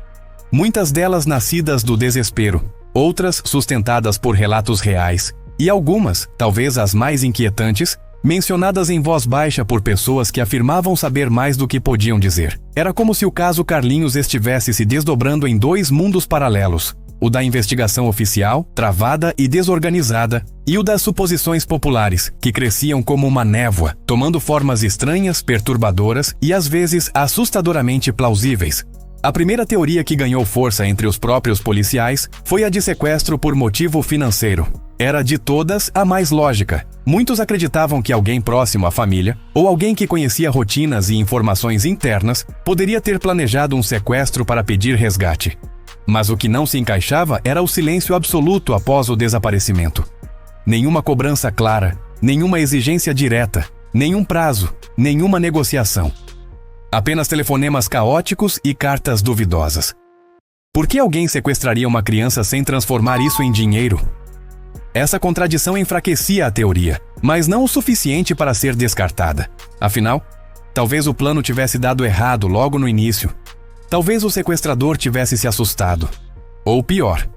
Muitas delas nascidas do desespero, outras sustentadas por relatos reais, e algumas, talvez as mais inquietantes, mencionadas em voz baixa por pessoas que afirmavam saber mais do que podiam dizer. Era como se o caso Carlinhos estivesse se desdobrando em 2 mundos paralelos: o da investigação oficial, travada e desorganizada, e o das suposições populares, que cresciam como uma névoa, tomando formas estranhas, perturbadoras e às vezes assustadoramente plausíveis. A primeira teoria que ganhou força entre os próprios policiais foi a de sequestro por motivo financeiro. Era de todas a mais lógica. Muitos acreditavam que alguém próximo à família, ou alguém que conhecia rotinas e informações internas, poderia ter planejado um sequestro para pedir resgate. Mas o que não se encaixava era o silêncio absoluto após o desaparecimento. Nenhuma cobrança clara, nenhuma exigência direta, nenhum prazo, nenhuma negociação. Apenas telefonemas caóticos e cartas duvidosas. Por que alguém sequestraria uma criança sem transformar isso em dinheiro? Essa contradição enfraquecia a teoria, mas não o suficiente para ser descartada. Afinal, talvez o plano tivesse dado errado logo no início. Talvez o sequestrador tivesse se assustado. Ou pior,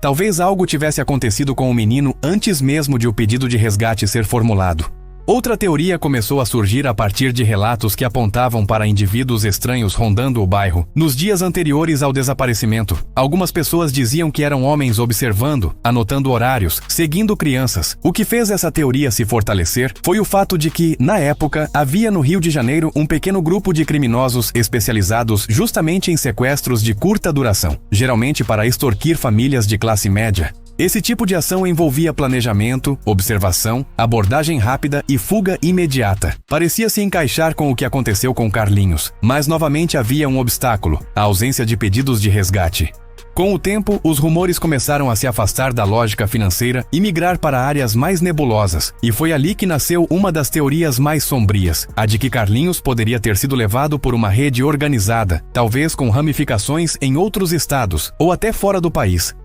talvez algo tivesse acontecido com o menino antes mesmo de o pedido de resgate ser formulado. Outra teoria começou a surgir a partir de relatos que apontavam para indivíduos estranhos rondando o bairro nos dias anteriores ao desaparecimento. Algumas pessoas diziam que eram homens observando, anotando horários, seguindo crianças. O que fez essa teoria se fortalecer foi o fato de que, na época, havia no Rio de Janeiro um pequeno grupo de criminosos especializados justamente em sequestros de curta duração, geralmente para extorquir famílias de classe média. Esse tipo de ação envolvia planejamento, observação, abordagem rápida e fuga imediata. Parecia se encaixar com o que aconteceu com Carlinhos, mas novamente havia um obstáculo: a ausência de pedidos de resgate. Com o tempo, os rumores começaram a se afastar da lógica financeira e migrar para áreas mais nebulosas, e foi ali que nasceu uma das teorias mais sombrias, a de que Carlinhos poderia ter sido levado por uma rede organizada, talvez com ramificações em outros estados ou até fora do país.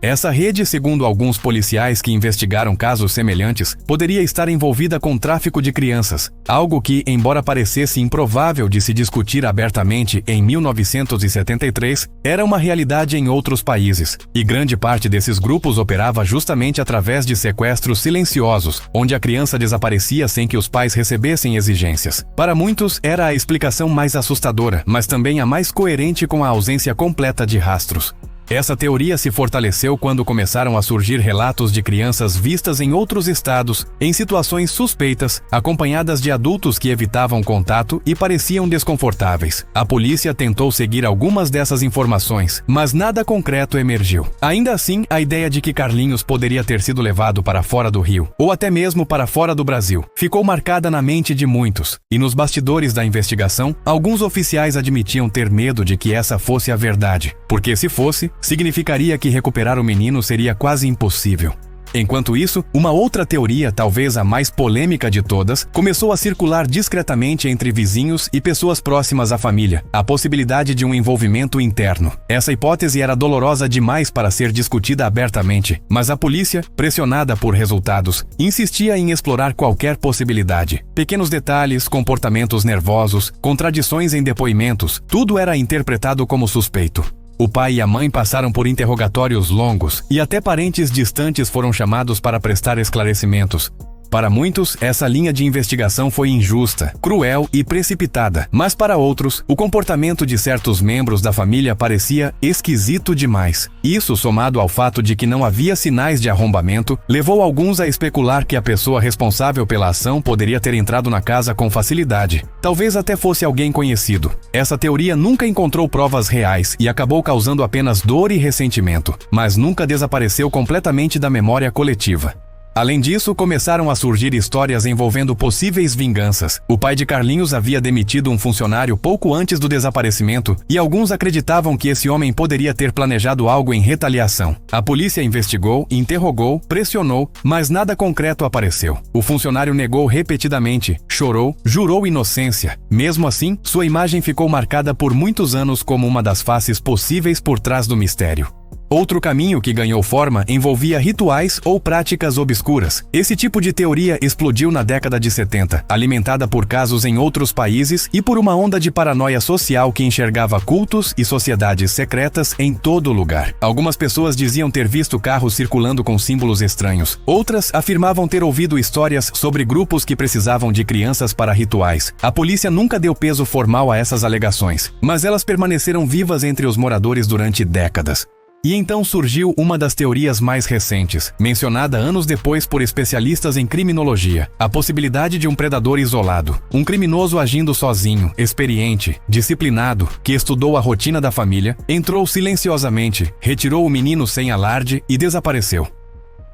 Essa rede, segundo alguns policiais que investigaram casos semelhantes, poderia estar envolvida com tráfico de crianças, algo que, embora parecesse improvável de se discutir abertamente em 1973, era uma realidade em outros países, e grande parte desses grupos operava justamente através de sequestros silenciosos, onde a criança desaparecia sem que os pais recebessem exigências. Para muitos, era a explicação mais assustadora, mas também a mais coerente com a ausência completa de rastros. Essa teoria se fortaleceu quando começaram a surgir relatos de crianças vistas em outros estados, em situações suspeitas, acompanhadas de adultos que evitavam contato e pareciam desconfortáveis. A polícia tentou seguir algumas dessas informações, mas nada concreto emergiu. Ainda assim, a ideia de que Carlinhos poderia ter sido levado para fora do Rio, ou até mesmo para fora do Brasil, ficou marcada na mente de muitos, e nos bastidores da investigação, alguns oficiais admitiam ter medo de que essa fosse a verdade, porque se fosse, significaria que recuperar o menino seria quase impossível. Enquanto isso, uma outra teoria, talvez a mais polêmica de todas, começou a circular discretamente entre vizinhos e pessoas próximas à família: a possibilidade de um envolvimento interno. Essa hipótese era dolorosa demais para ser discutida abertamente, mas a polícia, pressionada por resultados, insistia em explorar qualquer possibilidade. Pequenos detalhes, comportamentos nervosos, contradições em depoimentos, tudo era interpretado como suspeito. O pai e a mãe passaram por interrogatórios longos, e até parentes distantes foram chamados para prestar esclarecimentos. Para muitos, essa linha de investigação foi injusta, cruel e precipitada, mas para outros, o comportamento de certos membros da família parecia esquisito demais. Isso, somado ao fato de que não havia sinais de arrombamento, levou alguns a especular que a pessoa responsável pela ação poderia ter entrado na casa com facilidade. Talvez até fosse alguém conhecido. Essa teoria nunca encontrou provas reais e acabou causando apenas dor e ressentimento, mas nunca desapareceu completamente da memória coletiva. Além disso, começaram a surgir histórias envolvendo possíveis vinganças. O pai de Carlinhos havia demitido um funcionário pouco antes do desaparecimento, e alguns acreditavam que esse homem poderia ter planejado algo em retaliação. A polícia investigou, interrogou, pressionou, mas nada concreto apareceu. O funcionário negou repetidamente, chorou, jurou inocência. Mesmo assim, sua imagem ficou marcada por muitos anos como uma das faces possíveis por trás do mistério. Outro caminho que ganhou forma envolvia rituais ou práticas obscuras. Esse tipo de teoria explodiu na década de 70, alimentada por casos em outros países e por uma onda de paranoia social que enxergava cultos e sociedades secretas em todo lugar. Algumas pessoas diziam ter visto carros circulando com símbolos estranhos. Outras afirmavam ter ouvido histórias sobre grupos que precisavam de crianças para rituais. A polícia nunca deu peso formal a essas alegações, mas elas permaneceram vivas entre os moradores durante décadas. E então surgiu uma das teorias mais recentes, mencionada anos depois por especialistas em criminologia: a possibilidade de um predador isolado, um criminoso agindo sozinho, experiente, disciplinado, que estudou a rotina da família, entrou silenciosamente, retirou o menino sem alarde e desapareceu.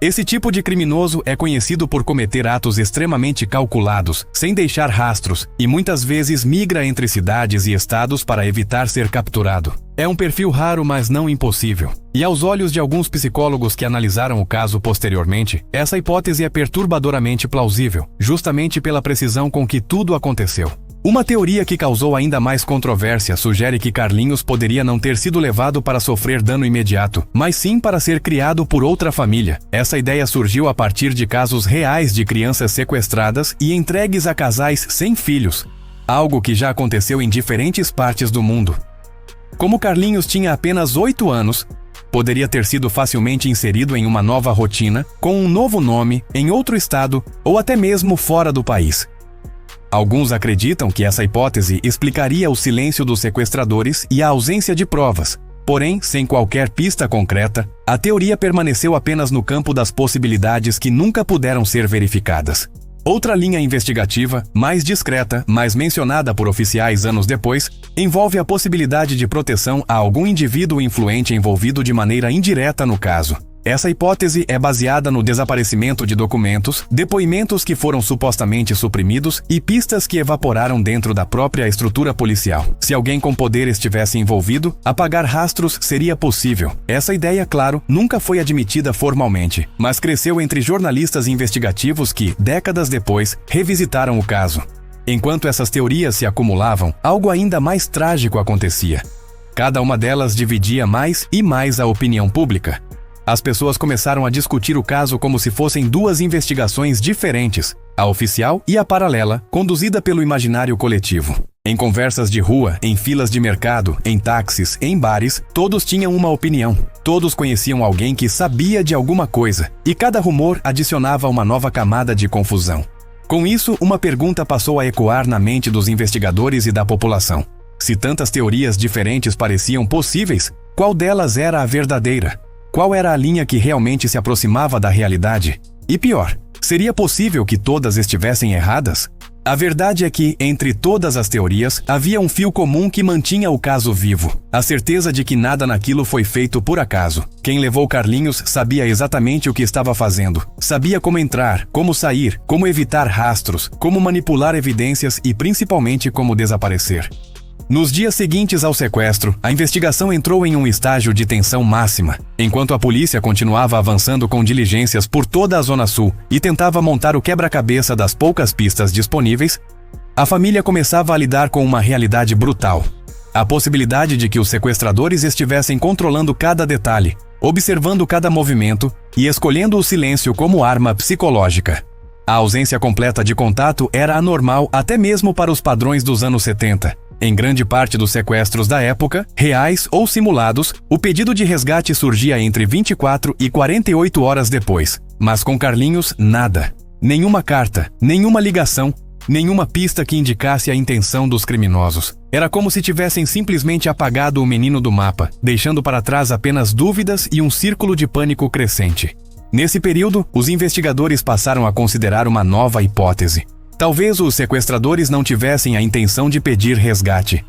Esse tipo de criminoso é conhecido por cometer atos extremamente calculados, sem deixar rastros, e muitas vezes migra entre cidades e estados para evitar ser capturado. É um perfil raro, mas não impossível. E aos olhos de alguns psicólogos que analisaram o caso posteriormente, essa hipótese é perturbadoramente plausível, justamente pela precisão com que tudo aconteceu. Uma teoria que causou ainda mais controvérsia sugere que Carlinhos poderia não ter sido levado para sofrer dano imediato, mas sim para ser criado por outra família. Essa ideia surgiu a partir de casos reais de crianças sequestradas e entregues a casais sem filhos, algo que já aconteceu em diferentes partes do mundo. Como Carlinhos tinha apenas 8 anos, poderia ter sido facilmente inserido em uma nova rotina, com um novo nome, em outro estado ou até mesmo fora do país. Alguns acreditam que essa hipótese explicaria o silêncio dos sequestradores e a ausência de provas. Porém, sem qualquer pista concreta, a teoria permaneceu apenas no campo das possibilidades que nunca puderam ser verificadas. Outra linha investigativa, mais discreta, mas mencionada por oficiais anos depois, envolve a possibilidade de proteção a algum indivíduo influente envolvido de maneira indireta no caso. Essa hipótese é baseada no desaparecimento de documentos, depoimentos que foram supostamente suprimidos e pistas que evaporaram dentro da própria estrutura policial. Se alguém com poder estivesse envolvido, apagar rastros seria possível. Essa ideia, claro, nunca foi admitida formalmente, mas cresceu entre jornalistas investigativos que, décadas depois, revisitaram o caso. Enquanto essas teorias se acumulavam, algo ainda mais trágico acontecia. Cada uma delas dividia mais e mais a opinião pública. As pessoas começaram a discutir o caso como se fossem duas investigações diferentes, a oficial e a paralela, conduzida pelo imaginário coletivo. Em conversas de rua, em filas de mercado, em táxis, em bares, todos tinham uma opinião. Todos conheciam alguém que sabia de alguma coisa, e cada rumor adicionava uma nova camada de confusão. Com isso, uma pergunta passou a ecoar na mente dos investigadores e da população. Se tantas teorias diferentes pareciam possíveis, qual delas era a verdadeira? Qual era a linha que realmente se aproximava da realidade? E pior, seria possível que todas estivessem erradas? A verdade é que, entre todas as teorias, havia um fio comum que mantinha o caso vivo. A certeza de que nada naquilo foi feito por acaso. Quem levou Carlinhos sabia exatamente o que estava fazendo. Sabia como entrar, como sair, como evitar rastros, como manipular evidências e principalmente como desaparecer. Nos dias seguintes ao sequestro, a investigação entrou em um estágio de tensão máxima. Enquanto a polícia continuava avançando com diligências por toda a Zona Sul e tentava montar o quebra-cabeça das poucas pistas disponíveis, a família começava a lidar com uma realidade brutal. A possibilidade de que os sequestradores estivessem controlando cada detalhe, observando cada movimento e escolhendo o silêncio como arma psicológica. A ausência completa de contato era anormal até mesmo para os padrões dos anos 70. Em grande parte dos sequestros da época, reais ou simulados, o pedido de resgate surgia entre 24 e 48 horas depois. Mas com Carlinhos, nada. Nenhuma carta, nenhuma ligação, nenhuma pista que indicasse a intenção dos criminosos. Era como se tivessem simplesmente apagado o menino do mapa, deixando para trás apenas dúvidas e um círculo de pânico crescente. Nesse período, os investigadores passaram a considerar uma nova hipótese. Talvez os sequestradores não tivessem a intenção de pedir resgate.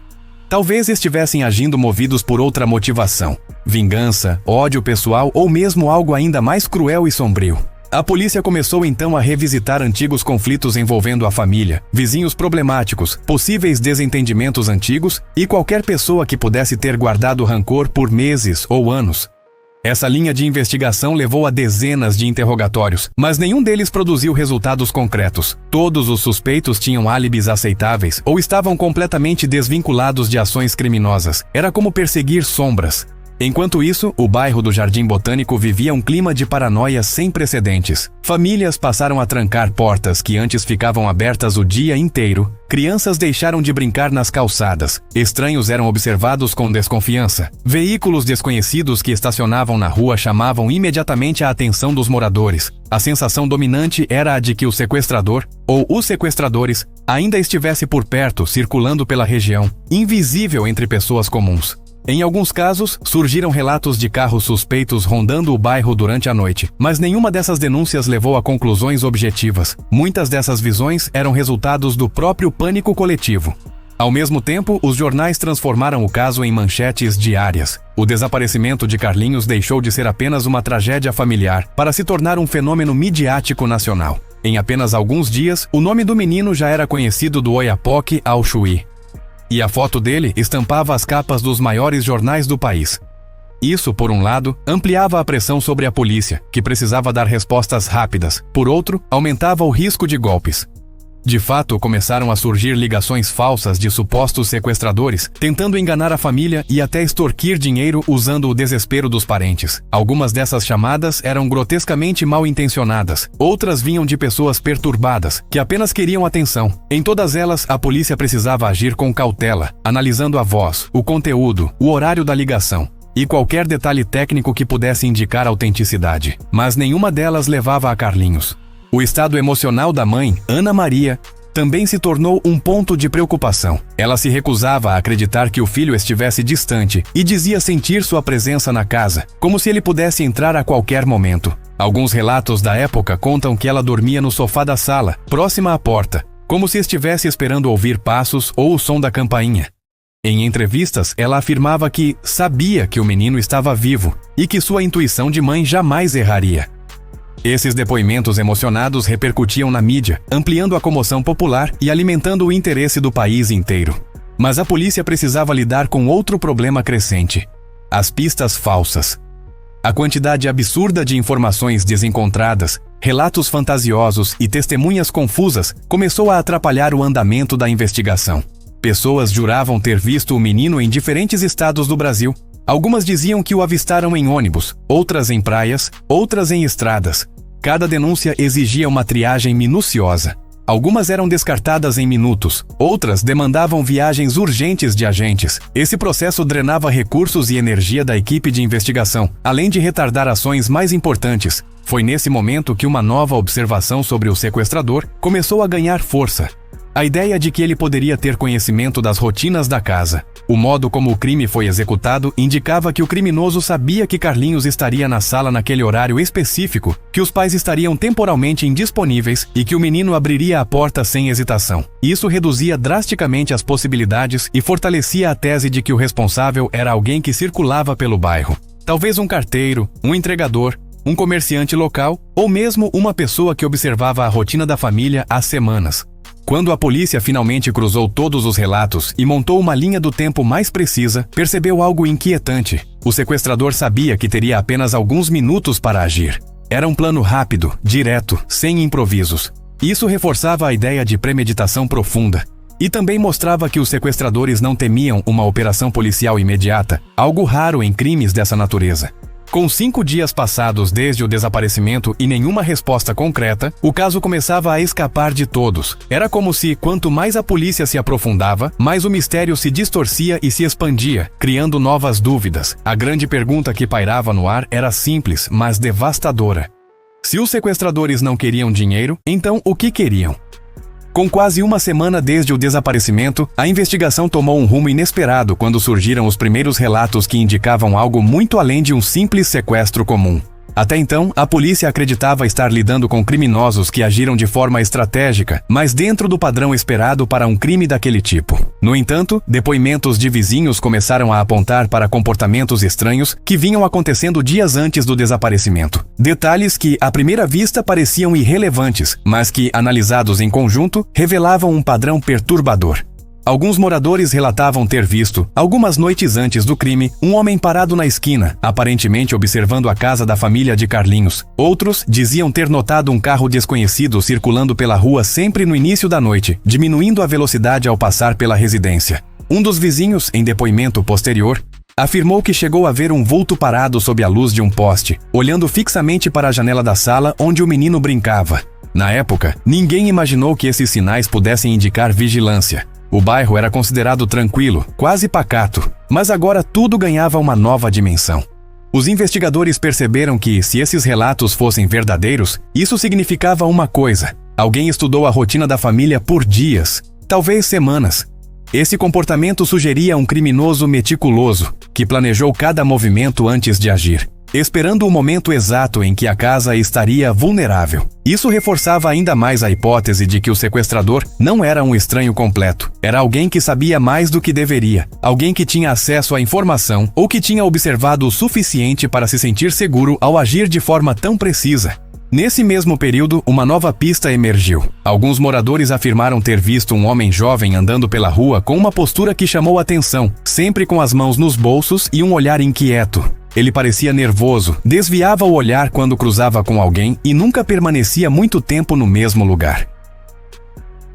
Talvez estivessem agindo movidos por outra motivação: vingança, ódio pessoal ou mesmo algo ainda mais cruel e sombrio. A polícia começou então a revisitar antigos conflitos envolvendo a família, vizinhos problemáticos, possíveis desentendimentos antigos e qualquer pessoa que pudesse ter guardado rancor por meses ou anos. Essa linha de investigação levou a dezenas de interrogatórios, mas nenhum deles produziu resultados concretos. Todos os suspeitos tinham álibis aceitáveis ou estavam completamente desvinculados de ações criminosas. Era como perseguir sombras. Enquanto isso, o bairro do Jardim Botânico vivia um clima de paranoia sem precedentes. Famílias passaram a trancar portas que antes ficavam abertas o dia inteiro. Crianças deixaram de brincar nas calçadas. Estranhos eram observados com desconfiança. Veículos desconhecidos que estacionavam na rua chamavam imediatamente a atenção dos moradores. A sensação dominante era a de que o sequestrador, ou os sequestradores, ainda estivesse por perto, circulando pela região, invisível entre pessoas comuns. Em alguns casos, surgiram relatos de carros suspeitos rondando o bairro durante a noite, mas nenhuma dessas denúncias levou a conclusões objetivas. Muitas dessas visões eram resultados do próprio pânico coletivo. Ao mesmo tempo, os jornais transformaram o caso em manchetes diárias. O desaparecimento de Carlinhos deixou de ser apenas uma tragédia familiar para se tornar um fenômeno midiático nacional. Em apenas alguns dias, o nome do menino já era conhecido do Oiapoque ao Chuí. E a foto dele estampava as capas dos maiores jornais do país. Isso, por um lado, ampliava a pressão sobre a polícia, que precisava dar respostas rápidas. Por outro, aumentava o risco de golpes. De fato, começaram a surgir ligações falsas de supostos sequestradores, tentando enganar a família e até extorquir dinheiro usando o desespero dos parentes. Algumas dessas chamadas eram grotescamente mal intencionadas, outras vinham de pessoas perturbadas, que apenas queriam atenção. Em todas elas, a polícia precisava agir com cautela, analisando a voz, o conteúdo, o horário da ligação e qualquer detalhe técnico que pudesse indicar autenticidade. Mas nenhuma delas levava a Carlinhos. O estado emocional da mãe, Ana Maria, também se tornou um ponto de preocupação. Ela se recusava a acreditar que o filho estivesse distante e dizia sentir sua presença na casa, como se ele pudesse entrar a qualquer momento. Alguns relatos da época contam que ela dormia no sofá da sala, próxima à porta, como se estivesse esperando ouvir passos ou o som da campainha. Em entrevistas, ela afirmava que sabia que o menino estava vivo e que sua intuição de mãe jamais erraria. Esses depoimentos emocionados repercutiam na mídia, ampliando a comoção popular e alimentando o interesse do país inteiro. Mas a polícia precisava lidar com outro problema crescente: as pistas falsas. A quantidade absurda de informações desencontradas, relatos fantasiosos e testemunhas confusas começou a atrapalhar o andamento da investigação. Pessoas juravam ter visto o menino em diferentes estados do Brasil. Algumas diziam que o avistaram em ônibus, outras em praias, outras em estradas. Cada denúncia exigia uma triagem minuciosa. Algumas eram descartadas em minutos, outras demandavam viagens urgentes de agentes. Esse processo drenava recursos e energia da equipe de investigação, além de retardar ações mais importantes. Foi nesse momento que uma nova observação sobre o sequestrador começou a ganhar força. A ideia de que ele poderia ter conhecimento das rotinas da casa. O modo como o crime foi executado indicava que o criminoso sabia que Carlinhos estaria na sala naquele horário específico, que os pais estariam temporalmente indisponíveis e que o menino abriria a porta sem hesitação. Isso reduzia drasticamente as possibilidades e fortalecia a tese de que o responsável era alguém que circulava pelo bairro. Talvez um carteiro, um entregador, um comerciante local ou mesmo uma pessoa que observava a rotina da família há semanas. Quando a polícia finalmente cruzou todos os relatos e montou uma linha do tempo mais precisa, percebeu algo inquietante. O sequestrador sabia que teria apenas alguns minutos para agir. Era um plano rápido, direto, sem improvisos. Isso reforçava a ideia de premeditação profunda. E também mostrava que os sequestradores não temiam uma operação policial imediata, algo raro em crimes dessa natureza. Com 5 dias passados desde o desaparecimento e nenhuma resposta concreta, o caso começava a escapar de todos. Era como se, quanto mais a polícia se aprofundava, mais o mistério se distorcia e se expandia, criando novas dúvidas. A grande pergunta que pairava no ar era simples, mas devastadora. Se os sequestradores não queriam dinheiro, então o que queriam? Com quase uma semana desde o desaparecimento, a investigação tomou um rumo inesperado quando surgiram os primeiros relatos que indicavam algo muito além de um simples sequestro comum. Até então, a polícia acreditava estar lidando com criminosos que agiram de forma estratégica, mas dentro do padrão esperado para um crime daquele tipo. No entanto, depoimentos de vizinhos começaram a apontar para comportamentos estranhos que vinham acontecendo dias antes do desaparecimento. Detalhes que, à primeira vista, pareciam irrelevantes, mas que, analisados em conjunto, revelavam um padrão perturbador. Alguns moradores relatavam ter visto, algumas noites antes do crime, um homem parado na esquina, aparentemente observando a casa da família de Carlinhos. Outros diziam ter notado um carro desconhecido circulando pela rua sempre no início da noite, diminuindo a velocidade ao passar pela residência. Um dos vizinhos, em depoimento posterior, afirmou que chegou a ver um vulto parado sob a luz de um poste, olhando fixamente para a janela da sala onde o menino brincava. Na época, ninguém imaginou que esses sinais pudessem indicar vigilância. O bairro era considerado tranquilo, quase pacato, mas agora tudo ganhava uma nova dimensão. Os investigadores perceberam que, se esses relatos fossem verdadeiros, isso significava uma coisa: alguém estudou a rotina da família por dias, talvez semanas. Esse comportamento sugeria um criminoso meticuloso, que planejou cada movimento antes de agir. esperando o momento exato em que a casa estaria vulnerável. Isso reforçava ainda mais a hipótese de que o sequestrador não era um estranho completo. Era alguém que sabia mais do que deveria, alguém que tinha acesso à informação ou que tinha observado o suficiente para se sentir seguro ao agir de forma tão precisa. Nesse mesmo período, uma nova pista emergiu. Alguns moradores afirmaram ter visto um homem jovem andando pela rua com uma postura que chamou a atenção, sempre com as mãos nos bolsos e um olhar inquieto. Ele parecia nervoso, desviava o olhar quando cruzava com alguém e nunca permanecia muito tempo no mesmo lugar.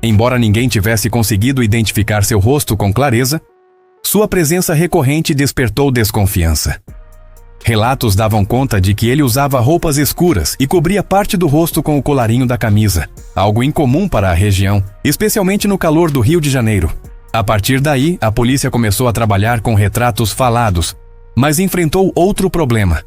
Embora ninguém tivesse conseguido identificar seu rosto com clareza, sua presença recorrente despertou desconfiança. Relatos davam conta de que ele usava roupas escuras e cobria parte do rosto com o colarinho da camisa, algo incomum para a região, especialmente no calor do Rio de Janeiro. A partir daí, a polícia começou a trabalhar com retratos falados, mas enfrentou outro problema.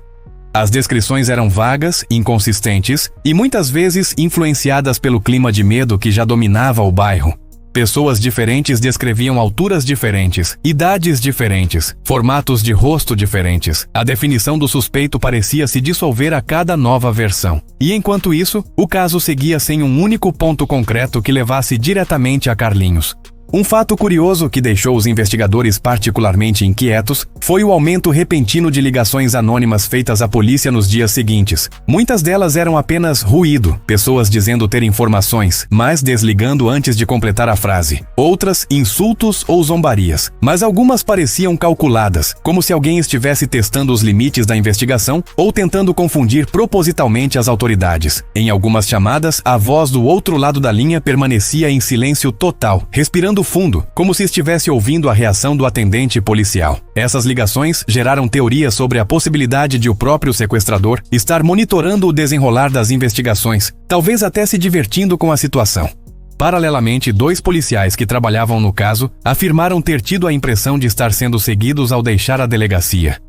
As descrições eram vagas, inconsistentes e muitas vezes influenciadas pelo clima de medo que já dominava o bairro. Pessoas diferentes descreviam alturas diferentes, idades diferentes, formatos de rosto diferentes. A definição do suspeito parecia se dissolver a cada nova versão. E enquanto isso, o caso seguia sem um único ponto concreto que levasse diretamente a Carlinhos. Um fato curioso que deixou os investigadores particularmente inquietos foi o aumento repentino de ligações anônimas feitas à polícia nos dias seguintes. Muitas delas eram apenas ruído, pessoas dizendo ter informações, mas desligando antes de completar a frase. Outras, insultos ou zombarias, mas algumas pareciam calculadas, como se alguém estivesse testando os limites da investigação ou tentando confundir propositalmente as autoridades. Em algumas chamadas, a voz do outro lado da linha permanecia em silêncio total, respirando fundo, como se estivesse ouvindo a reação do atendente policial. Essas ligações geraram teorias sobre a possibilidade de o próprio sequestrador estar monitorando o desenrolar das investigações, talvez até se divertindo com a situação. Paralelamente, 2 policiais que trabalhavam no caso afirmaram ter tido a impressão de estar sendo seguidos ao deixar a delegacia.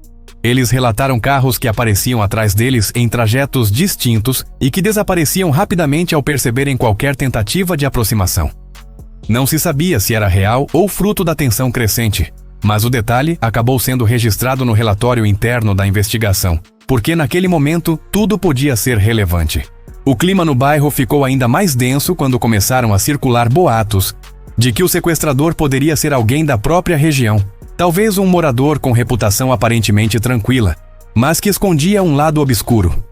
Eles relataram carros que apareciam atrás deles em trajetos distintos e que desapareciam rapidamente ao perceberem qualquer tentativa de aproximação. Não se sabia se era real ou fruto da tensão crescente, mas o detalhe acabou sendo registrado no relatório interno da investigação, porque naquele momento tudo podia ser relevante. O clima no bairro ficou ainda mais denso quando começaram a circular boatos de que o sequestrador poderia ser alguém da própria região, talvez um morador com reputação aparentemente tranquila, mas que escondia um lado obscuro.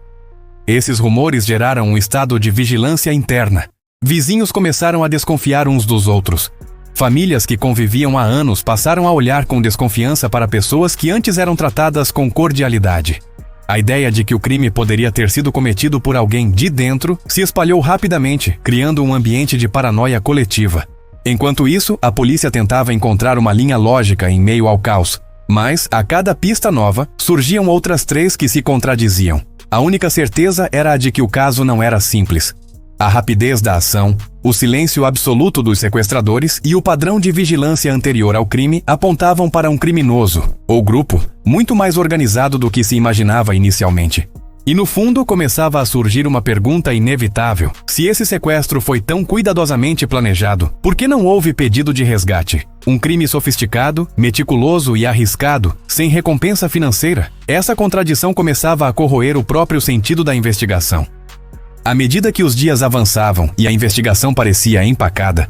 Esses rumores geraram um estado de vigilância interna. Vizinhos começaram a desconfiar uns dos outros. Famílias que conviviam há anos passaram a olhar com desconfiança para pessoas que antes eram tratadas com cordialidade. A ideia de que o crime poderia ter sido cometido por alguém de dentro se espalhou rapidamente, criando um ambiente de paranoia coletiva. Enquanto isso, a polícia tentava encontrar uma linha lógica em meio ao caos. Mas, a cada pista nova, surgiam outras 3 que se contradiziam. A única certeza era a de que o caso não era simples. A rapidez da ação, o silêncio absoluto dos sequestradores e o padrão de vigilância anterior ao crime apontavam para um criminoso, ou grupo, muito mais organizado do que se imaginava inicialmente. E no fundo começava a surgir uma pergunta inevitável. Se esse sequestro foi tão cuidadosamente planejado, por que não houve pedido de resgate? Um crime sofisticado, meticuloso e arriscado, sem recompensa financeira? Essa contradição começava a corroer o próprio sentido da investigação. À medida que os dias avançavam e a investigação parecia empacada,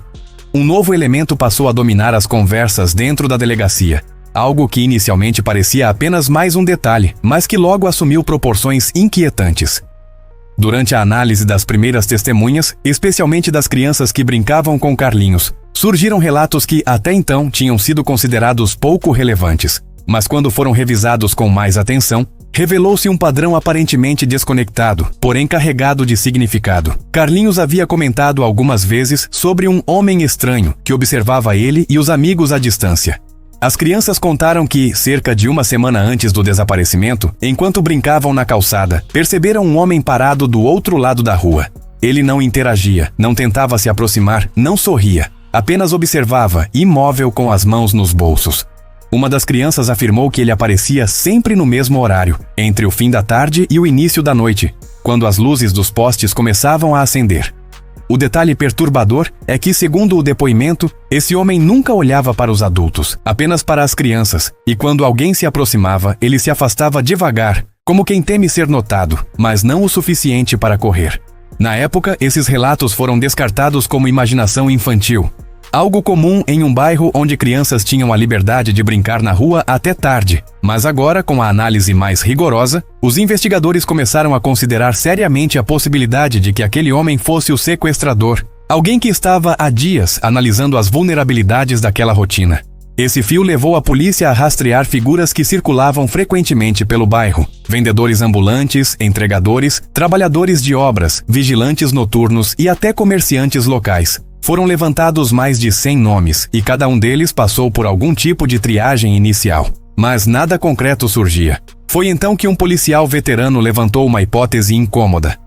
um novo elemento passou a dominar as conversas dentro da delegacia. Algo que inicialmente parecia apenas mais um detalhe, mas que logo assumiu proporções inquietantes. Durante a análise das primeiras testemunhas, especialmente das crianças que brincavam com Carlinhos, surgiram relatos que até então tinham sido considerados pouco relevantes. Mas quando foram revisados com mais atenção, revelou-se um padrão aparentemente desconectado, porém carregado de significado. Carlinhos havia comentado algumas vezes sobre um homem estranho que observava ele e os amigos à distância. As crianças contaram que, cerca de uma semana antes do desaparecimento, enquanto brincavam na calçada, perceberam um homem parado do outro lado da rua. Ele não interagia, não tentava se aproximar, não sorria, apenas observava, imóvel com as mãos nos bolsos. Uma das crianças afirmou que ele aparecia sempre no mesmo horário, entre o fim da tarde e o início da noite, quando as luzes dos postes começavam a acender. O detalhe perturbador é que, segundo o depoimento, esse homem nunca olhava para os adultos, apenas para as crianças, e quando alguém se aproximava, ele se afastava devagar, como quem teme ser notado, mas não o suficiente para correr. Na época, esses relatos foram descartados como imaginação infantil, algo comum em um bairro onde crianças tinham a liberdade de brincar na rua até tarde. Mas agora, com a análise mais rigorosa, os investigadores começaram a considerar seriamente a possibilidade de que aquele homem fosse o sequestrador, alguém que estava há dias analisando as vulnerabilidades daquela rotina. Esse fio levou a polícia a rastrear figuras que circulavam frequentemente pelo bairro: vendedores ambulantes, entregadores, trabalhadores de obras, vigilantes noturnos e até comerciantes locais. Foram levantados mais de 100 nomes, e cada um deles passou por algum tipo de triagem inicial. Mas nada concreto surgia. Foi então que um policial veterano levantou uma hipótese incômoda.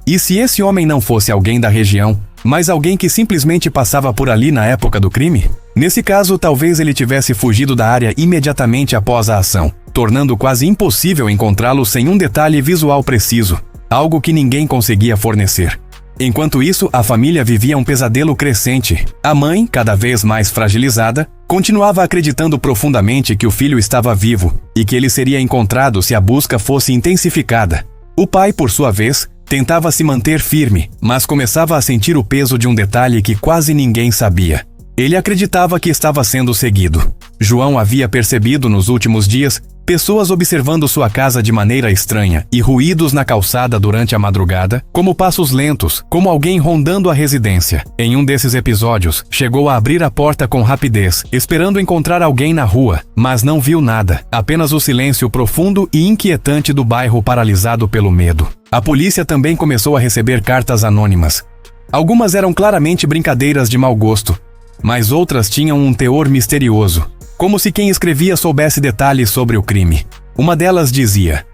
E se esse homem não fosse alguém da região, mas alguém que simplesmente passava por ali na época do crime? Nesse caso, talvez ele tivesse fugido da área imediatamente após a ação, tornando quase impossível encontrá-lo sem um detalhe visual preciso, algo que ninguém conseguia fornecer. Enquanto isso, a família vivia um pesadelo crescente. A mãe, cada vez mais fragilizada, continuava acreditando profundamente que o filho estava vivo e que ele seria encontrado se a busca fosse intensificada. O pai, por sua vez, tentava se manter firme, mas começava a sentir o peso de um detalhe que quase ninguém sabia. Ele acreditava que estava sendo seguido. João havia percebido nos últimos dias pessoas observando sua casa de maneira estranha e ruídos na calçada durante a madrugada, como passos lentos, como alguém rondando a residência. Em um desses episódios, chegou a abrir a porta com rapidez, esperando encontrar alguém na rua, mas não viu nada, apenas o silêncio profundo e inquietante do bairro paralisado pelo medo. A polícia também começou a receber cartas anônimas. Algumas eram claramente brincadeiras de mau gosto, mas outras tinham um teor misterioso, como se quem escrevia soubesse detalhes sobre o crime. Uma delas dizia: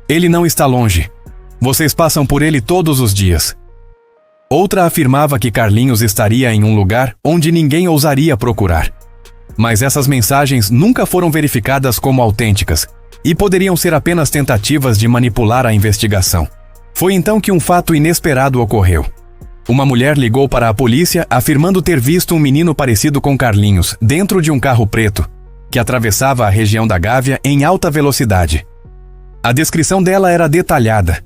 "Ele não está longe. Vocês passam por ele todos os dias." Outra afirmava que Carlinhos estaria em um lugar onde ninguém ousaria procurar. Mas essas mensagens nunca foram verificadas como autênticas e poderiam ser apenas tentativas de manipular a investigação. Foi então que um fato inesperado ocorreu. Uma mulher ligou para a polícia afirmando ter visto um menino parecido com Carlinhos dentro de um carro preto, que atravessava a região da Gávea em alta velocidade. A descrição dela era detalhada.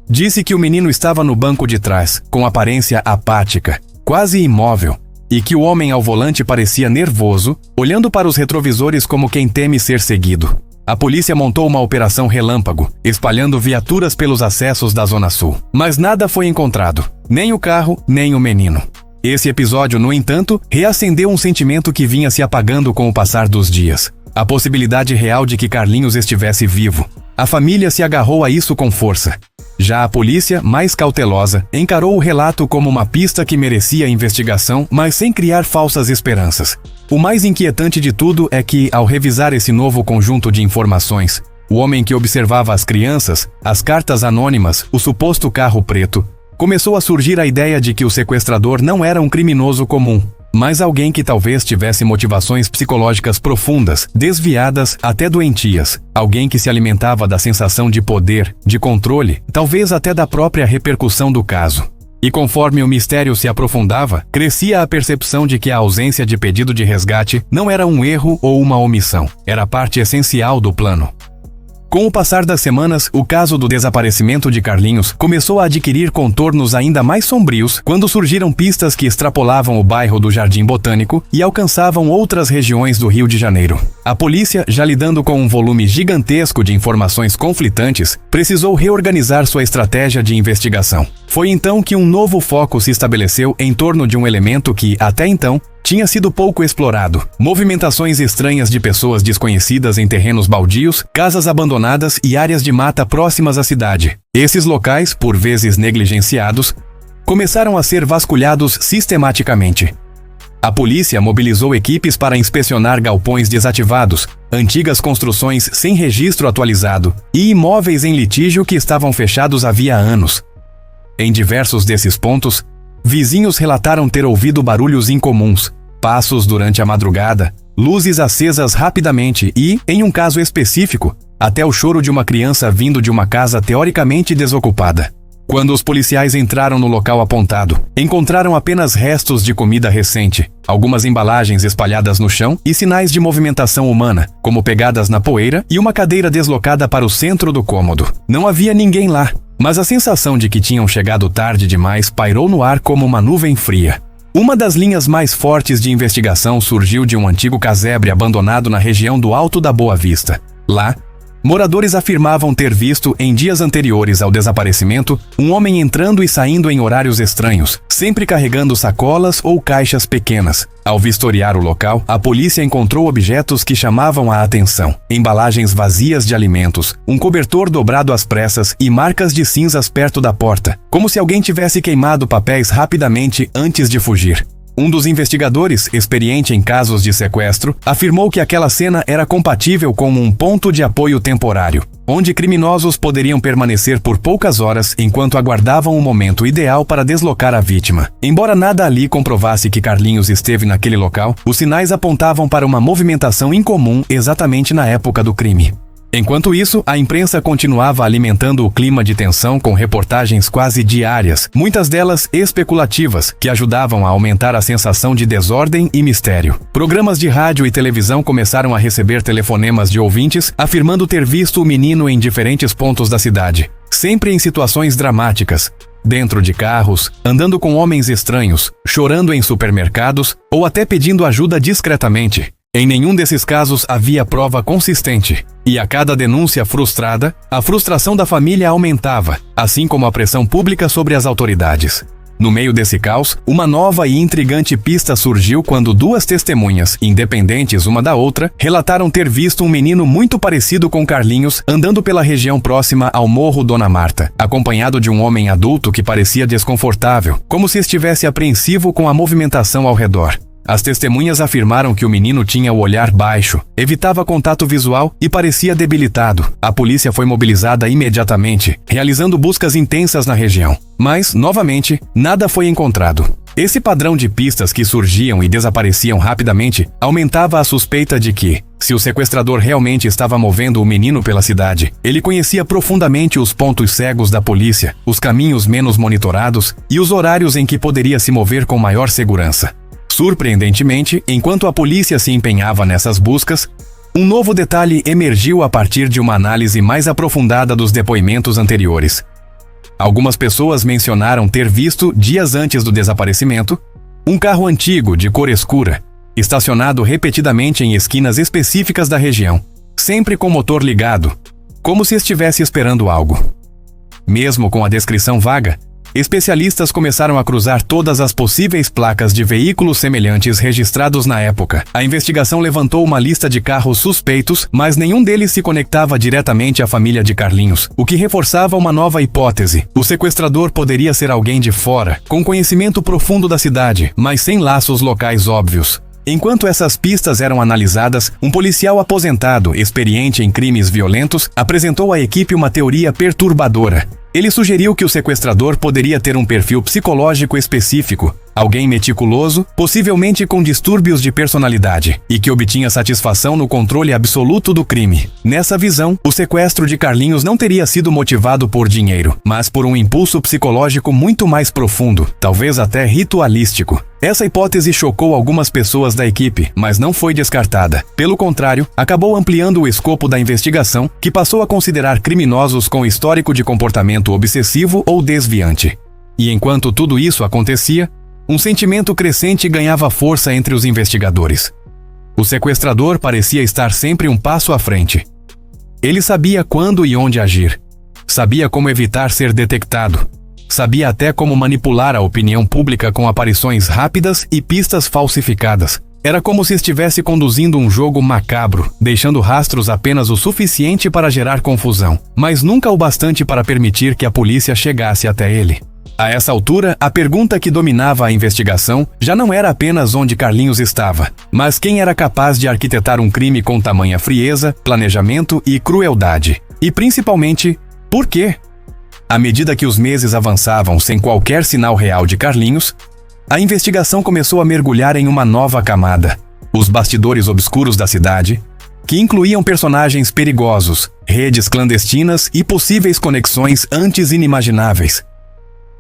Disse que o menino estava no banco de trás, com aparência apática, quase imóvel, e que o homem ao volante parecia nervoso, olhando para os retrovisores como quem teme ser seguido. A polícia montou uma operação relâmpago, espalhando viaturas pelos acessos da Zona Sul. Mas nada foi encontrado, nem o carro, nem o menino. Esse episódio, no entanto, reacendeu um sentimento que vinha se apagando com o passar dos dias: a possibilidade real de que Carlinhos estivesse vivo. A família se agarrou a isso com força. Já a polícia, mais cautelosa, encarou o relato como uma pista que merecia investigação, mas sem criar falsas esperanças. O mais inquietante de tudo é que, ao revisar esse novo conjunto de informações, o homem que observava as crianças, as cartas anônimas, o suposto carro preto, começou a surgir a ideia de que o sequestrador não era um criminoso comum, mas alguém que talvez tivesse motivações psicológicas profundas, desviadas, até doentias. Alguém que se alimentava da sensação de poder, de controle, talvez até da própria repercussão do caso. E conforme o mistério se aprofundava, crescia a percepção de que a ausência de pedido de resgate não era um erro ou uma omissão, era parte essencial do plano. Com o passar das semanas, o caso do desaparecimento de Carlinhos começou a adquirir contornos ainda mais sombrios quando surgiram pistas que extrapolavam o bairro do Jardim Botânico e alcançavam outras regiões do Rio de Janeiro. A polícia, já lidando com um volume gigantesco de informações conflitantes, precisou reorganizar sua estratégia de investigação. Foi então que um novo foco se estabeleceu em torno de um elemento que, até então, tinha sido pouco explorado: movimentações estranhas de pessoas desconhecidas em terrenos baldios, casas abandonadas e áreas de mata próximas à cidade. Esses locais, por vezes negligenciados, começaram a ser vasculhados sistematicamente. A polícia mobilizou equipes para inspecionar galpões desativados, antigas construções sem registro atualizado e imóveis em litígio que estavam fechados havia anos. Em diversos desses pontos, vizinhos relataram ter ouvido barulhos incomuns, passos durante a madrugada, luzes acesas rapidamente e, em um caso específico, até o choro de uma criança vindo de uma casa teoricamente desocupada. Quando os policiais entraram no local apontado, encontraram apenas restos de comida recente, algumas embalagens espalhadas no chão e sinais de movimentação humana, como pegadas na poeira e uma cadeira deslocada para o centro do cômodo. Não havia ninguém lá, mas a sensação de que tinham chegado tarde demais pairou no ar como uma nuvem fria. Uma das linhas mais fortes de investigação surgiu de um antigo casebre abandonado na região do Alto da Boa Vista. Lá, moradores afirmavam ter visto, em dias anteriores ao desaparecimento, um homem entrando e saindo em horários estranhos, sempre carregando sacolas ou caixas pequenas. Ao vistoriar o local, a polícia encontrou objetos que chamavam a atenção: embalagens vazias de alimentos, um cobertor dobrado às pressas e marcas de cinzas perto da porta, como se alguém tivesse queimado papéis rapidamente antes de fugir. Um dos investigadores, experiente em casos de sequestro, afirmou que aquela cena era compatível com um ponto de apoio temporário, onde criminosos poderiam permanecer por poucas horas enquanto aguardavam o momento ideal para deslocar a vítima. Embora nada ali comprovasse que Carlinhos esteve naquele local, os sinais apontavam para uma movimentação incomum exatamente na época do crime. Enquanto isso, a imprensa continuava alimentando o clima de tensão com reportagens quase diárias, muitas delas especulativas, que ajudavam a aumentar a sensação de desordem e mistério. Programas de rádio e televisão começaram a receber telefonemas de ouvintes afirmando ter visto o menino em diferentes pontos da cidade, sempre em situações dramáticas, dentro de carros, andando com homens estranhos, chorando em supermercados ou até pedindo ajuda discretamente. Em nenhum desses casos havia prova consistente, e a cada denúncia frustrada, a frustração da família aumentava, assim como a pressão pública sobre as autoridades. No meio desse caos, uma nova e intrigante pista surgiu quando duas testemunhas, independentes uma da outra, relataram ter visto um menino muito parecido com Carlinhos andando pela região próxima ao Morro Dona Marta, acompanhado de um homem adulto que parecia desconfortável, como se estivesse apreensivo com a movimentação ao redor. As testemunhas afirmaram que o menino tinha o olhar baixo, evitava contato visual e parecia debilitado. A polícia foi mobilizada imediatamente, realizando buscas intensas na região. Mas, novamente, nada foi encontrado. Esse padrão de pistas que surgiam e desapareciam rapidamente aumentava a suspeita de que, se o sequestrador realmente estava movendo o menino pela cidade, ele conhecia profundamente os pontos cegos da polícia, os caminhos menos monitorados e os horários em que poderia se mover com maior segurança. Surpreendentemente, enquanto a polícia se empenhava nessas buscas, um novo detalhe emergiu a partir de uma análise mais aprofundada dos depoimentos anteriores. Algumas pessoas mencionaram ter visto, dias antes do desaparecimento, um carro antigo de cor escura, estacionado repetidamente em esquinas específicas da região, sempre com motor ligado, como se estivesse esperando algo. Mesmo com a descrição vaga, especialistas começaram a cruzar todas as possíveis placas de veículos semelhantes registrados na época. A investigação levantou uma lista de carros suspeitos, mas nenhum deles se conectava diretamente à família de Carlinhos, o que reforçava uma nova hipótese. O sequestrador poderia ser alguém de fora, com conhecimento profundo da cidade, mas sem laços locais óbvios. Enquanto essas pistas eram analisadas, um policial aposentado, experiente em crimes violentos, apresentou à equipe uma teoria perturbadora. Ele sugeriu que o sequestrador poderia ter um perfil psicológico específico, alguém meticuloso, possivelmente com distúrbios de personalidade, e que obtinha satisfação no controle absoluto do crime. Nessa visão, o sequestro de Carlinhos não teria sido motivado por dinheiro, mas por um impulso psicológico muito mais profundo, talvez até ritualístico. Essa hipótese chocou algumas pessoas da equipe, mas não foi descartada. Pelo contrário, acabou ampliando o escopo da investigação, que passou a considerar criminosos com histórico de comportamento obsessivo ou desviante. E enquanto tudo isso acontecia, um sentimento crescente ganhava força entre os investigadores. O sequestrador parecia estar sempre um passo à frente. Ele sabia quando e onde agir. Sabia como evitar ser detectado. Sabia até como manipular a opinião pública com aparições rápidas e pistas falsificadas. Era como se estivesse conduzindo um jogo macabro, deixando rastros apenas o suficiente para gerar confusão, mas nunca o bastante para permitir que a polícia chegasse até ele. A essa altura, a pergunta que dominava a investigação já não era apenas onde Carlinhos estava, mas quem era capaz de arquitetar um crime com tamanha frieza, planejamento e crueldade. E principalmente, por quê? À medida que os meses avançavam sem qualquer sinal real de Carlinhos, a investigação começou a mergulhar em uma nova camada: os bastidores obscuros da cidade, que incluíam personagens perigosos, redes clandestinas e possíveis conexões antes inimagináveis.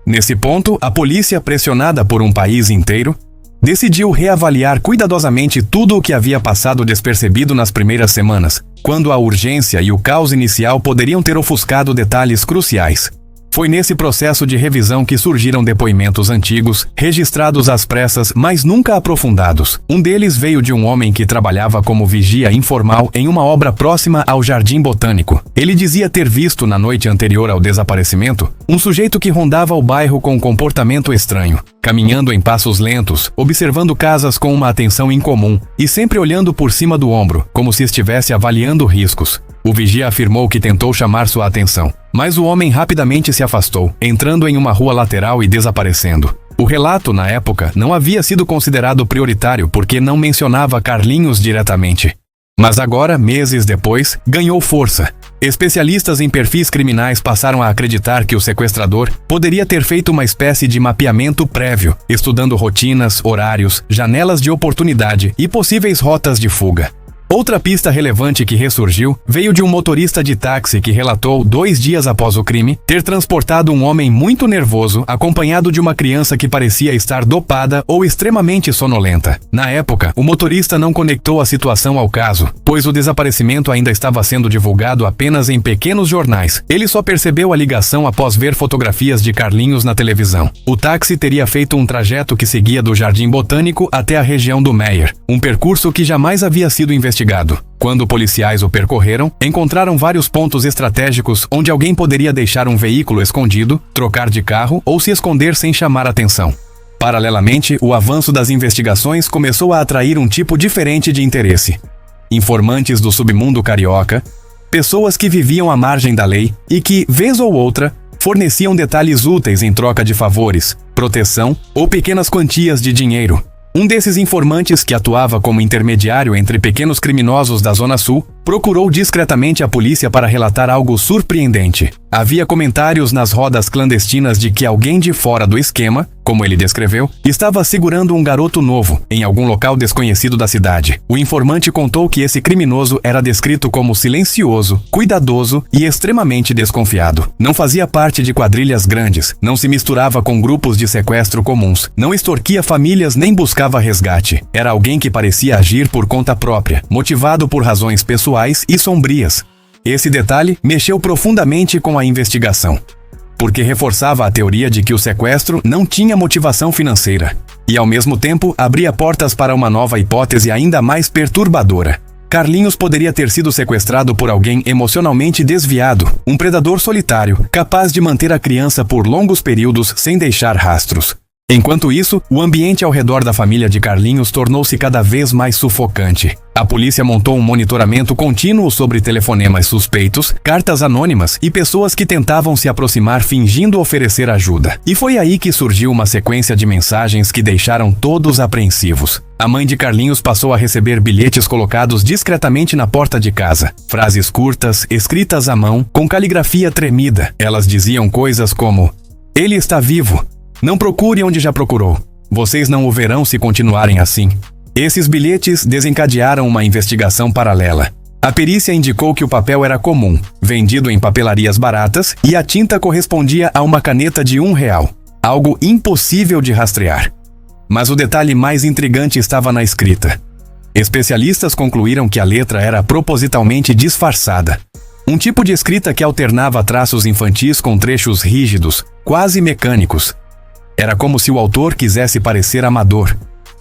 Nesse ponto, a polícia, pressionada por um país inteiro, decidiu reavaliar cuidadosamente tudo o que havia passado despercebido nas primeiras semanas, quando a urgência e o caos inicial poderiam ter ofuscado detalhes cruciais. Foi nesse processo de revisão que surgiram depoimentos antigos, registrados às pressas, mas nunca aprofundados. Um deles veio de um homem que trabalhava como vigia informal em uma obra próxima ao Jardim Botânico. Ele dizia ter visto, na noite anterior ao desaparecimento, um sujeito que rondava o bairro com um comportamento estranho, caminhando em passos lentos, observando casas com uma atenção incomum e sempre olhando por cima do ombro, como se estivesse avaliando riscos. O vigia afirmou que tentou chamar sua atenção, mas o homem rapidamente se afastou, entrando em uma rua lateral e desaparecendo. O relato, na época, não havia sido considerado prioritário porque não mencionava Carlinhos diretamente. Mas agora, meses depois, ganhou força. Especialistas em perfis criminais passaram a acreditar que o sequestrador poderia ter feito uma espécie de mapeamento prévio, estudando rotinas, horários, janelas de oportunidade e possíveis rotas de fuga. Outra pista relevante que ressurgiu veio de um motorista de táxi que relatou, 2 dias após o crime, ter transportado um homem muito nervoso acompanhado de uma criança que parecia estar dopada ou extremamente sonolenta. Na época, o motorista não conectou a situação ao caso, pois o desaparecimento ainda estava sendo divulgado apenas em pequenos jornais. Ele só percebeu a ligação após ver fotografias de Carlinhos na televisão. O táxi teria feito um trajeto que seguia do Jardim Botânico até a região do Meier, um percurso que jamais havia sido investigado. Quando policiais o percorreram, encontraram vários pontos estratégicos onde alguém poderia deixar um veículo escondido, trocar de carro ou se esconder sem chamar atenção. Paralelamente, o avanço das investigações começou a atrair um tipo diferente de interesse. Informantes do submundo carioca, pessoas que viviam à margem da lei e que, vez ou outra, forneciam detalhes úteis em troca de favores, proteção ou pequenas quantias de dinheiro. Um desses informantes, que atuava como intermediário entre pequenos criminosos da Zona Sul, procurou discretamente a polícia para relatar algo surpreendente. Havia comentários nas rodas clandestinas de que alguém de fora do esquema, como ele descreveu, estava segurando um garoto novo, em algum local desconhecido da cidade. O informante contou que esse criminoso era descrito como silencioso, cuidadoso e extremamente desconfiado. Não fazia parte de quadrilhas grandes, não se misturava com grupos de sequestro comuns, não extorquia famílias nem buscava resgate. Era alguém que parecia agir por conta própria, motivado por razões pessoais e sombrias. Esse detalhe mexeu profundamente com a investigação, porque reforçava a teoria de que o sequestro não tinha motivação financeira e, ao mesmo tempo, abria portas para uma nova hipótese ainda mais perturbadora. Carlinhos poderia ter sido sequestrado por alguém emocionalmente desviado, um predador solitário, capaz de manter a criança por longos períodos sem deixar rastros. Enquanto isso, o ambiente ao redor da família de Carlinhos tornou-se cada vez mais sufocante. A polícia montou um monitoramento contínuo sobre telefonemas suspeitos, cartas anônimas e pessoas que tentavam se aproximar fingindo oferecer ajuda. E foi aí que surgiu uma sequência de mensagens que deixaram todos apreensivos. A mãe de Carlinhos passou a receber bilhetes colocados discretamente na porta de casa. Frases curtas, escritas à mão, com caligrafia tremida. Elas diziam coisas como: "Ele está vivo. Não procure onde já procurou. Vocês não o verão se continuarem assim." Esses bilhetes desencadearam uma investigação paralela. A perícia indicou que o papel era comum, vendido em papelarias baratas, e a tinta correspondia a uma caneta de R$1, algo impossível de rastrear. Mas o detalhe mais intrigante estava na escrita. Especialistas concluíram que a letra era propositalmente disfarçada. Um tipo de escrita que alternava traços infantis com trechos rígidos, quase mecânicos. Era como se o autor quisesse parecer amador,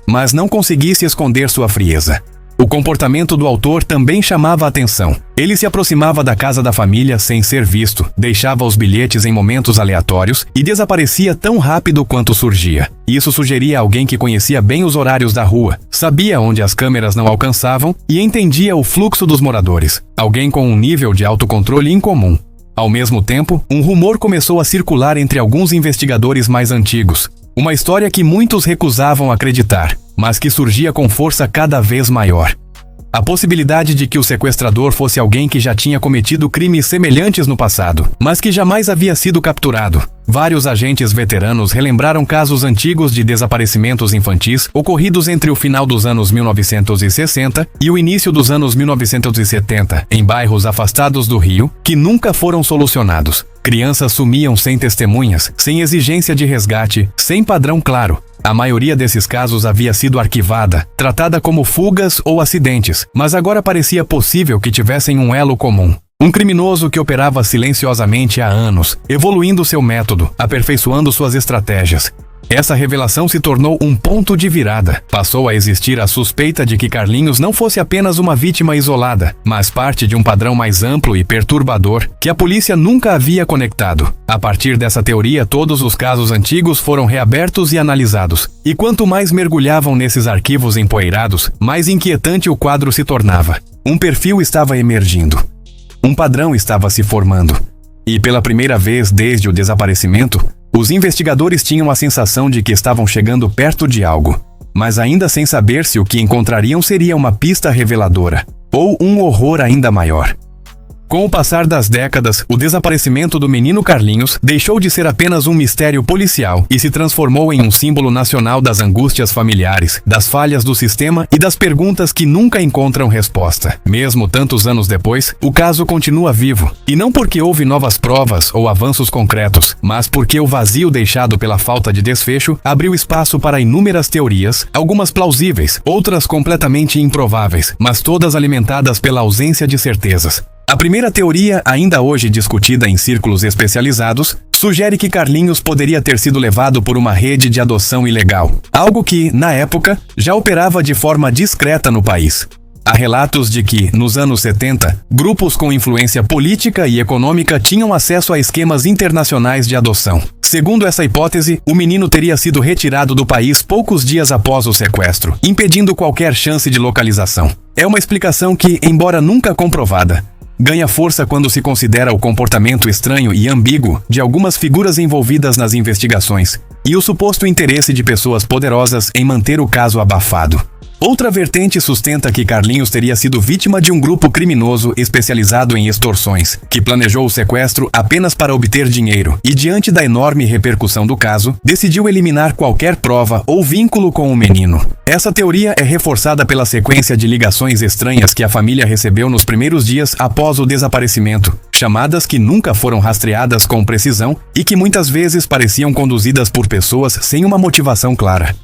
mas não conseguisse esconder sua frieza. O comportamento do autor também chamava a atenção. Ele se aproximava da casa da família sem ser visto, deixava os bilhetes em momentos aleatórios e desaparecia tão rápido quanto surgia. Isso sugeria alguém que conhecia bem os horários da rua, sabia onde as câmeras não alcançavam e entendia o fluxo dos moradores. Alguém com um nível de autocontrole incomum. Ao mesmo tempo, um rumor começou a circular entre alguns investigadores mais antigos. Uma história que muitos recusavam acreditar, mas que surgia com força cada vez maior. A possibilidade de que o sequestrador fosse alguém que já tinha cometido crimes semelhantes no passado, mas que jamais havia sido capturado. Vários agentes veteranos relembraram casos antigos de desaparecimentos infantis ocorridos entre o final dos anos 1960 e o início dos anos 1970, em bairros afastados do Rio, que nunca foram solucionados. Crianças sumiam sem testemunhas, sem exigência de resgate, sem padrão claro. A maioria desses casos havia sido arquivada, tratada como fugas ou acidentes, mas agora parecia possível que tivessem um elo comum. Um criminoso que operava silenciosamente há anos, evoluindo seu método, aperfeiçoando suas estratégias. Essa revelação se tornou um ponto de virada. Passou a existir a suspeita de que Carlinhos não fosse apenas uma vítima isolada, mas parte de um padrão mais amplo e perturbador que a polícia nunca havia conectado. A partir dessa teoria, todos os casos antigos foram reabertos e analisados. E quanto mais mergulhavam nesses arquivos empoeirados, mais inquietante o quadro se tornava. Um perfil estava emergindo. Um padrão estava se formando. E pela primeira vez desde o desaparecimento, os investigadores tinham a sensação de que estavam chegando perto de algo, mas ainda sem saber se o que encontrariam seria uma pista reveladora ou um horror ainda maior. Com o passar das décadas, o desaparecimento do menino Carlinhos deixou de ser apenas um mistério policial e se transformou em um símbolo nacional das angústias familiares, das falhas do sistema e das perguntas que nunca encontram resposta. Mesmo tantos anos depois, o caso continua vivo, e não porque houve novas provas ou avanços concretos, mas porque o vazio deixado pela falta de desfecho abriu espaço para inúmeras teorias, algumas plausíveis, outras completamente improváveis, mas todas alimentadas pela ausência de certezas. A primeira teoria, ainda hoje discutida em círculos especializados, sugere que Carlinhos poderia ter sido levado por uma rede de adoção ilegal, algo que, na época, já operava de forma discreta no país. Há relatos de que, nos anos 70, grupos com influência política e econômica tinham acesso a esquemas internacionais de adoção. Segundo essa hipótese, o menino teria sido retirado do país poucos dias após o sequestro, impedindo qualquer chance de localização. É uma explicação que, embora nunca comprovada, ganha força quando se considera o comportamento estranho e ambíguo de algumas figuras envolvidas nas investigações e o suposto interesse de pessoas poderosas em manter o caso abafado. Outra vertente sustenta que Carlinhos teria sido vítima de um grupo criminoso especializado em extorsões, que planejou o sequestro apenas para obter dinheiro e, diante da enorme repercussão do caso, decidiu eliminar qualquer prova ou vínculo com o menino. Essa teoria é reforçada pela sequência de ligações estranhas que a família recebeu nos primeiros dias após o desaparecimento, chamadas que nunca foram rastreadas com precisão e que muitas vezes pareciam conduzidas por pessoas sem uma motivação clara.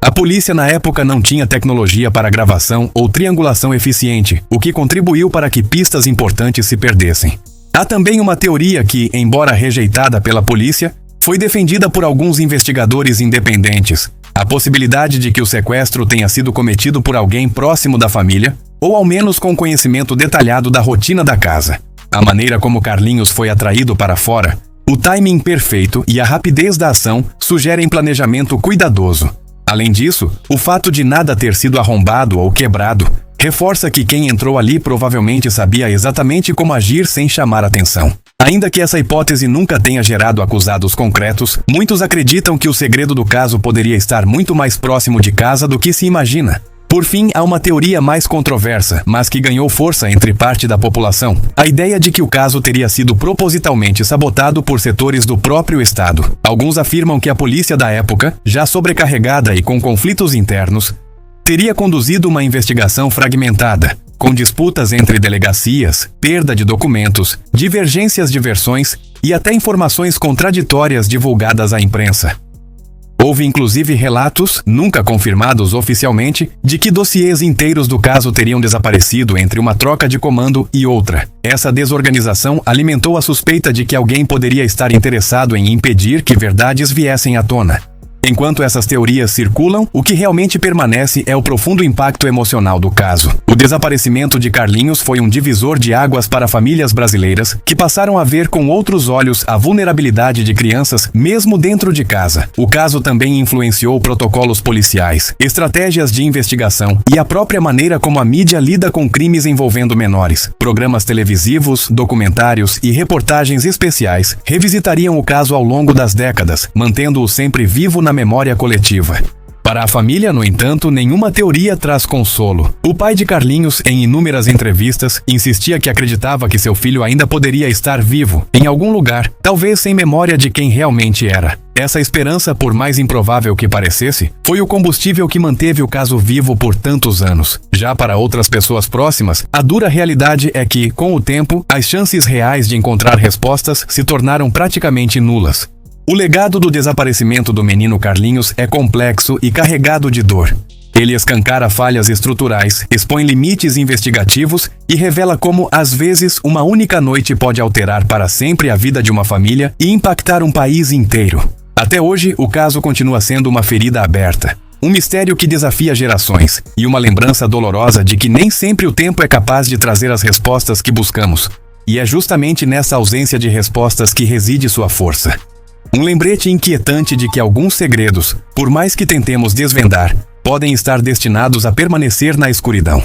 A polícia na época não tinha tecnologia para gravação ou triangulação eficiente, o que contribuiu para que pistas importantes se perdessem. Há também uma teoria que, embora rejeitada pela polícia, foi defendida por alguns investigadores independentes. A possibilidade de que o sequestro tenha sido cometido por alguém próximo da família, ou ao menos com conhecimento detalhado da rotina da casa. A maneira como Carlinhos foi atraído para fora, o timing perfeito e a rapidez da ação sugerem planejamento cuidadoso. Além disso, o fato de nada ter sido arrombado ou quebrado reforça que quem entrou ali provavelmente sabia exatamente como agir sem chamar atenção. Ainda que essa hipótese nunca tenha gerado acusados concretos, muitos acreditam que o segredo do caso poderia estar muito mais próximo de casa do que se imagina. Por fim, há uma teoria mais controversa, mas que ganhou força entre parte da população: a ideia de que o caso teria sido propositalmente sabotado por setores do próprio Estado. Alguns afirmam que a polícia da época, já sobrecarregada e com conflitos internos, teria conduzido uma investigação fragmentada, com disputas entre delegacias, perda de documentos, divergências de versões e até informações contraditórias divulgadas à imprensa. Houve inclusive relatos, nunca confirmados oficialmente, de que dossiês inteiros do caso teriam desaparecido entre uma troca de comando e outra. Essa desorganização alimentou a suspeita de que alguém poderia estar interessado em impedir que verdades viessem à tona. Enquanto essas teorias circulam, o que realmente permanece é o profundo impacto emocional do caso. O desaparecimento de Carlinhos foi um divisor de águas para famílias brasileiras que passaram a ver com outros olhos a vulnerabilidade de crianças mesmo dentro de casa. O caso também influenciou protocolos policiais, estratégias de investigação e a própria maneira como a mídia lida com crimes envolvendo menores. Programas televisivos, documentários e reportagens especiais revisitariam o caso ao longo das décadas, mantendo-o sempre vivo na memória coletiva. Para a família, no entanto, nenhuma teoria traz consolo. O pai de Carlinhos, em inúmeras entrevistas, insistia que acreditava que seu filho ainda poderia estar vivo, em algum lugar, talvez sem memória de quem realmente era. Essa esperança, por mais improvável que parecesse, foi o combustível que manteve o caso vivo por tantos anos. Já para outras pessoas próximas, a dura realidade é que, com o tempo, as chances reais de encontrar respostas se tornaram praticamente nulas. O legado do desaparecimento do menino Carlinhos é complexo e carregado de dor. Ele escancara falhas estruturais, expõe limites investigativos e revela como, às vezes, uma única noite pode alterar para sempre a vida de uma família e impactar um país inteiro. Até hoje, o caso continua sendo uma ferida aberta. Um mistério que desafia gerações e uma lembrança dolorosa de que nem sempre o tempo é capaz de trazer as respostas que buscamos. E é justamente nessa ausência de respostas que reside sua força. Um lembrete inquietante de que alguns segredos, por mais que tentemos desvendar, podem estar destinados a permanecer na escuridão.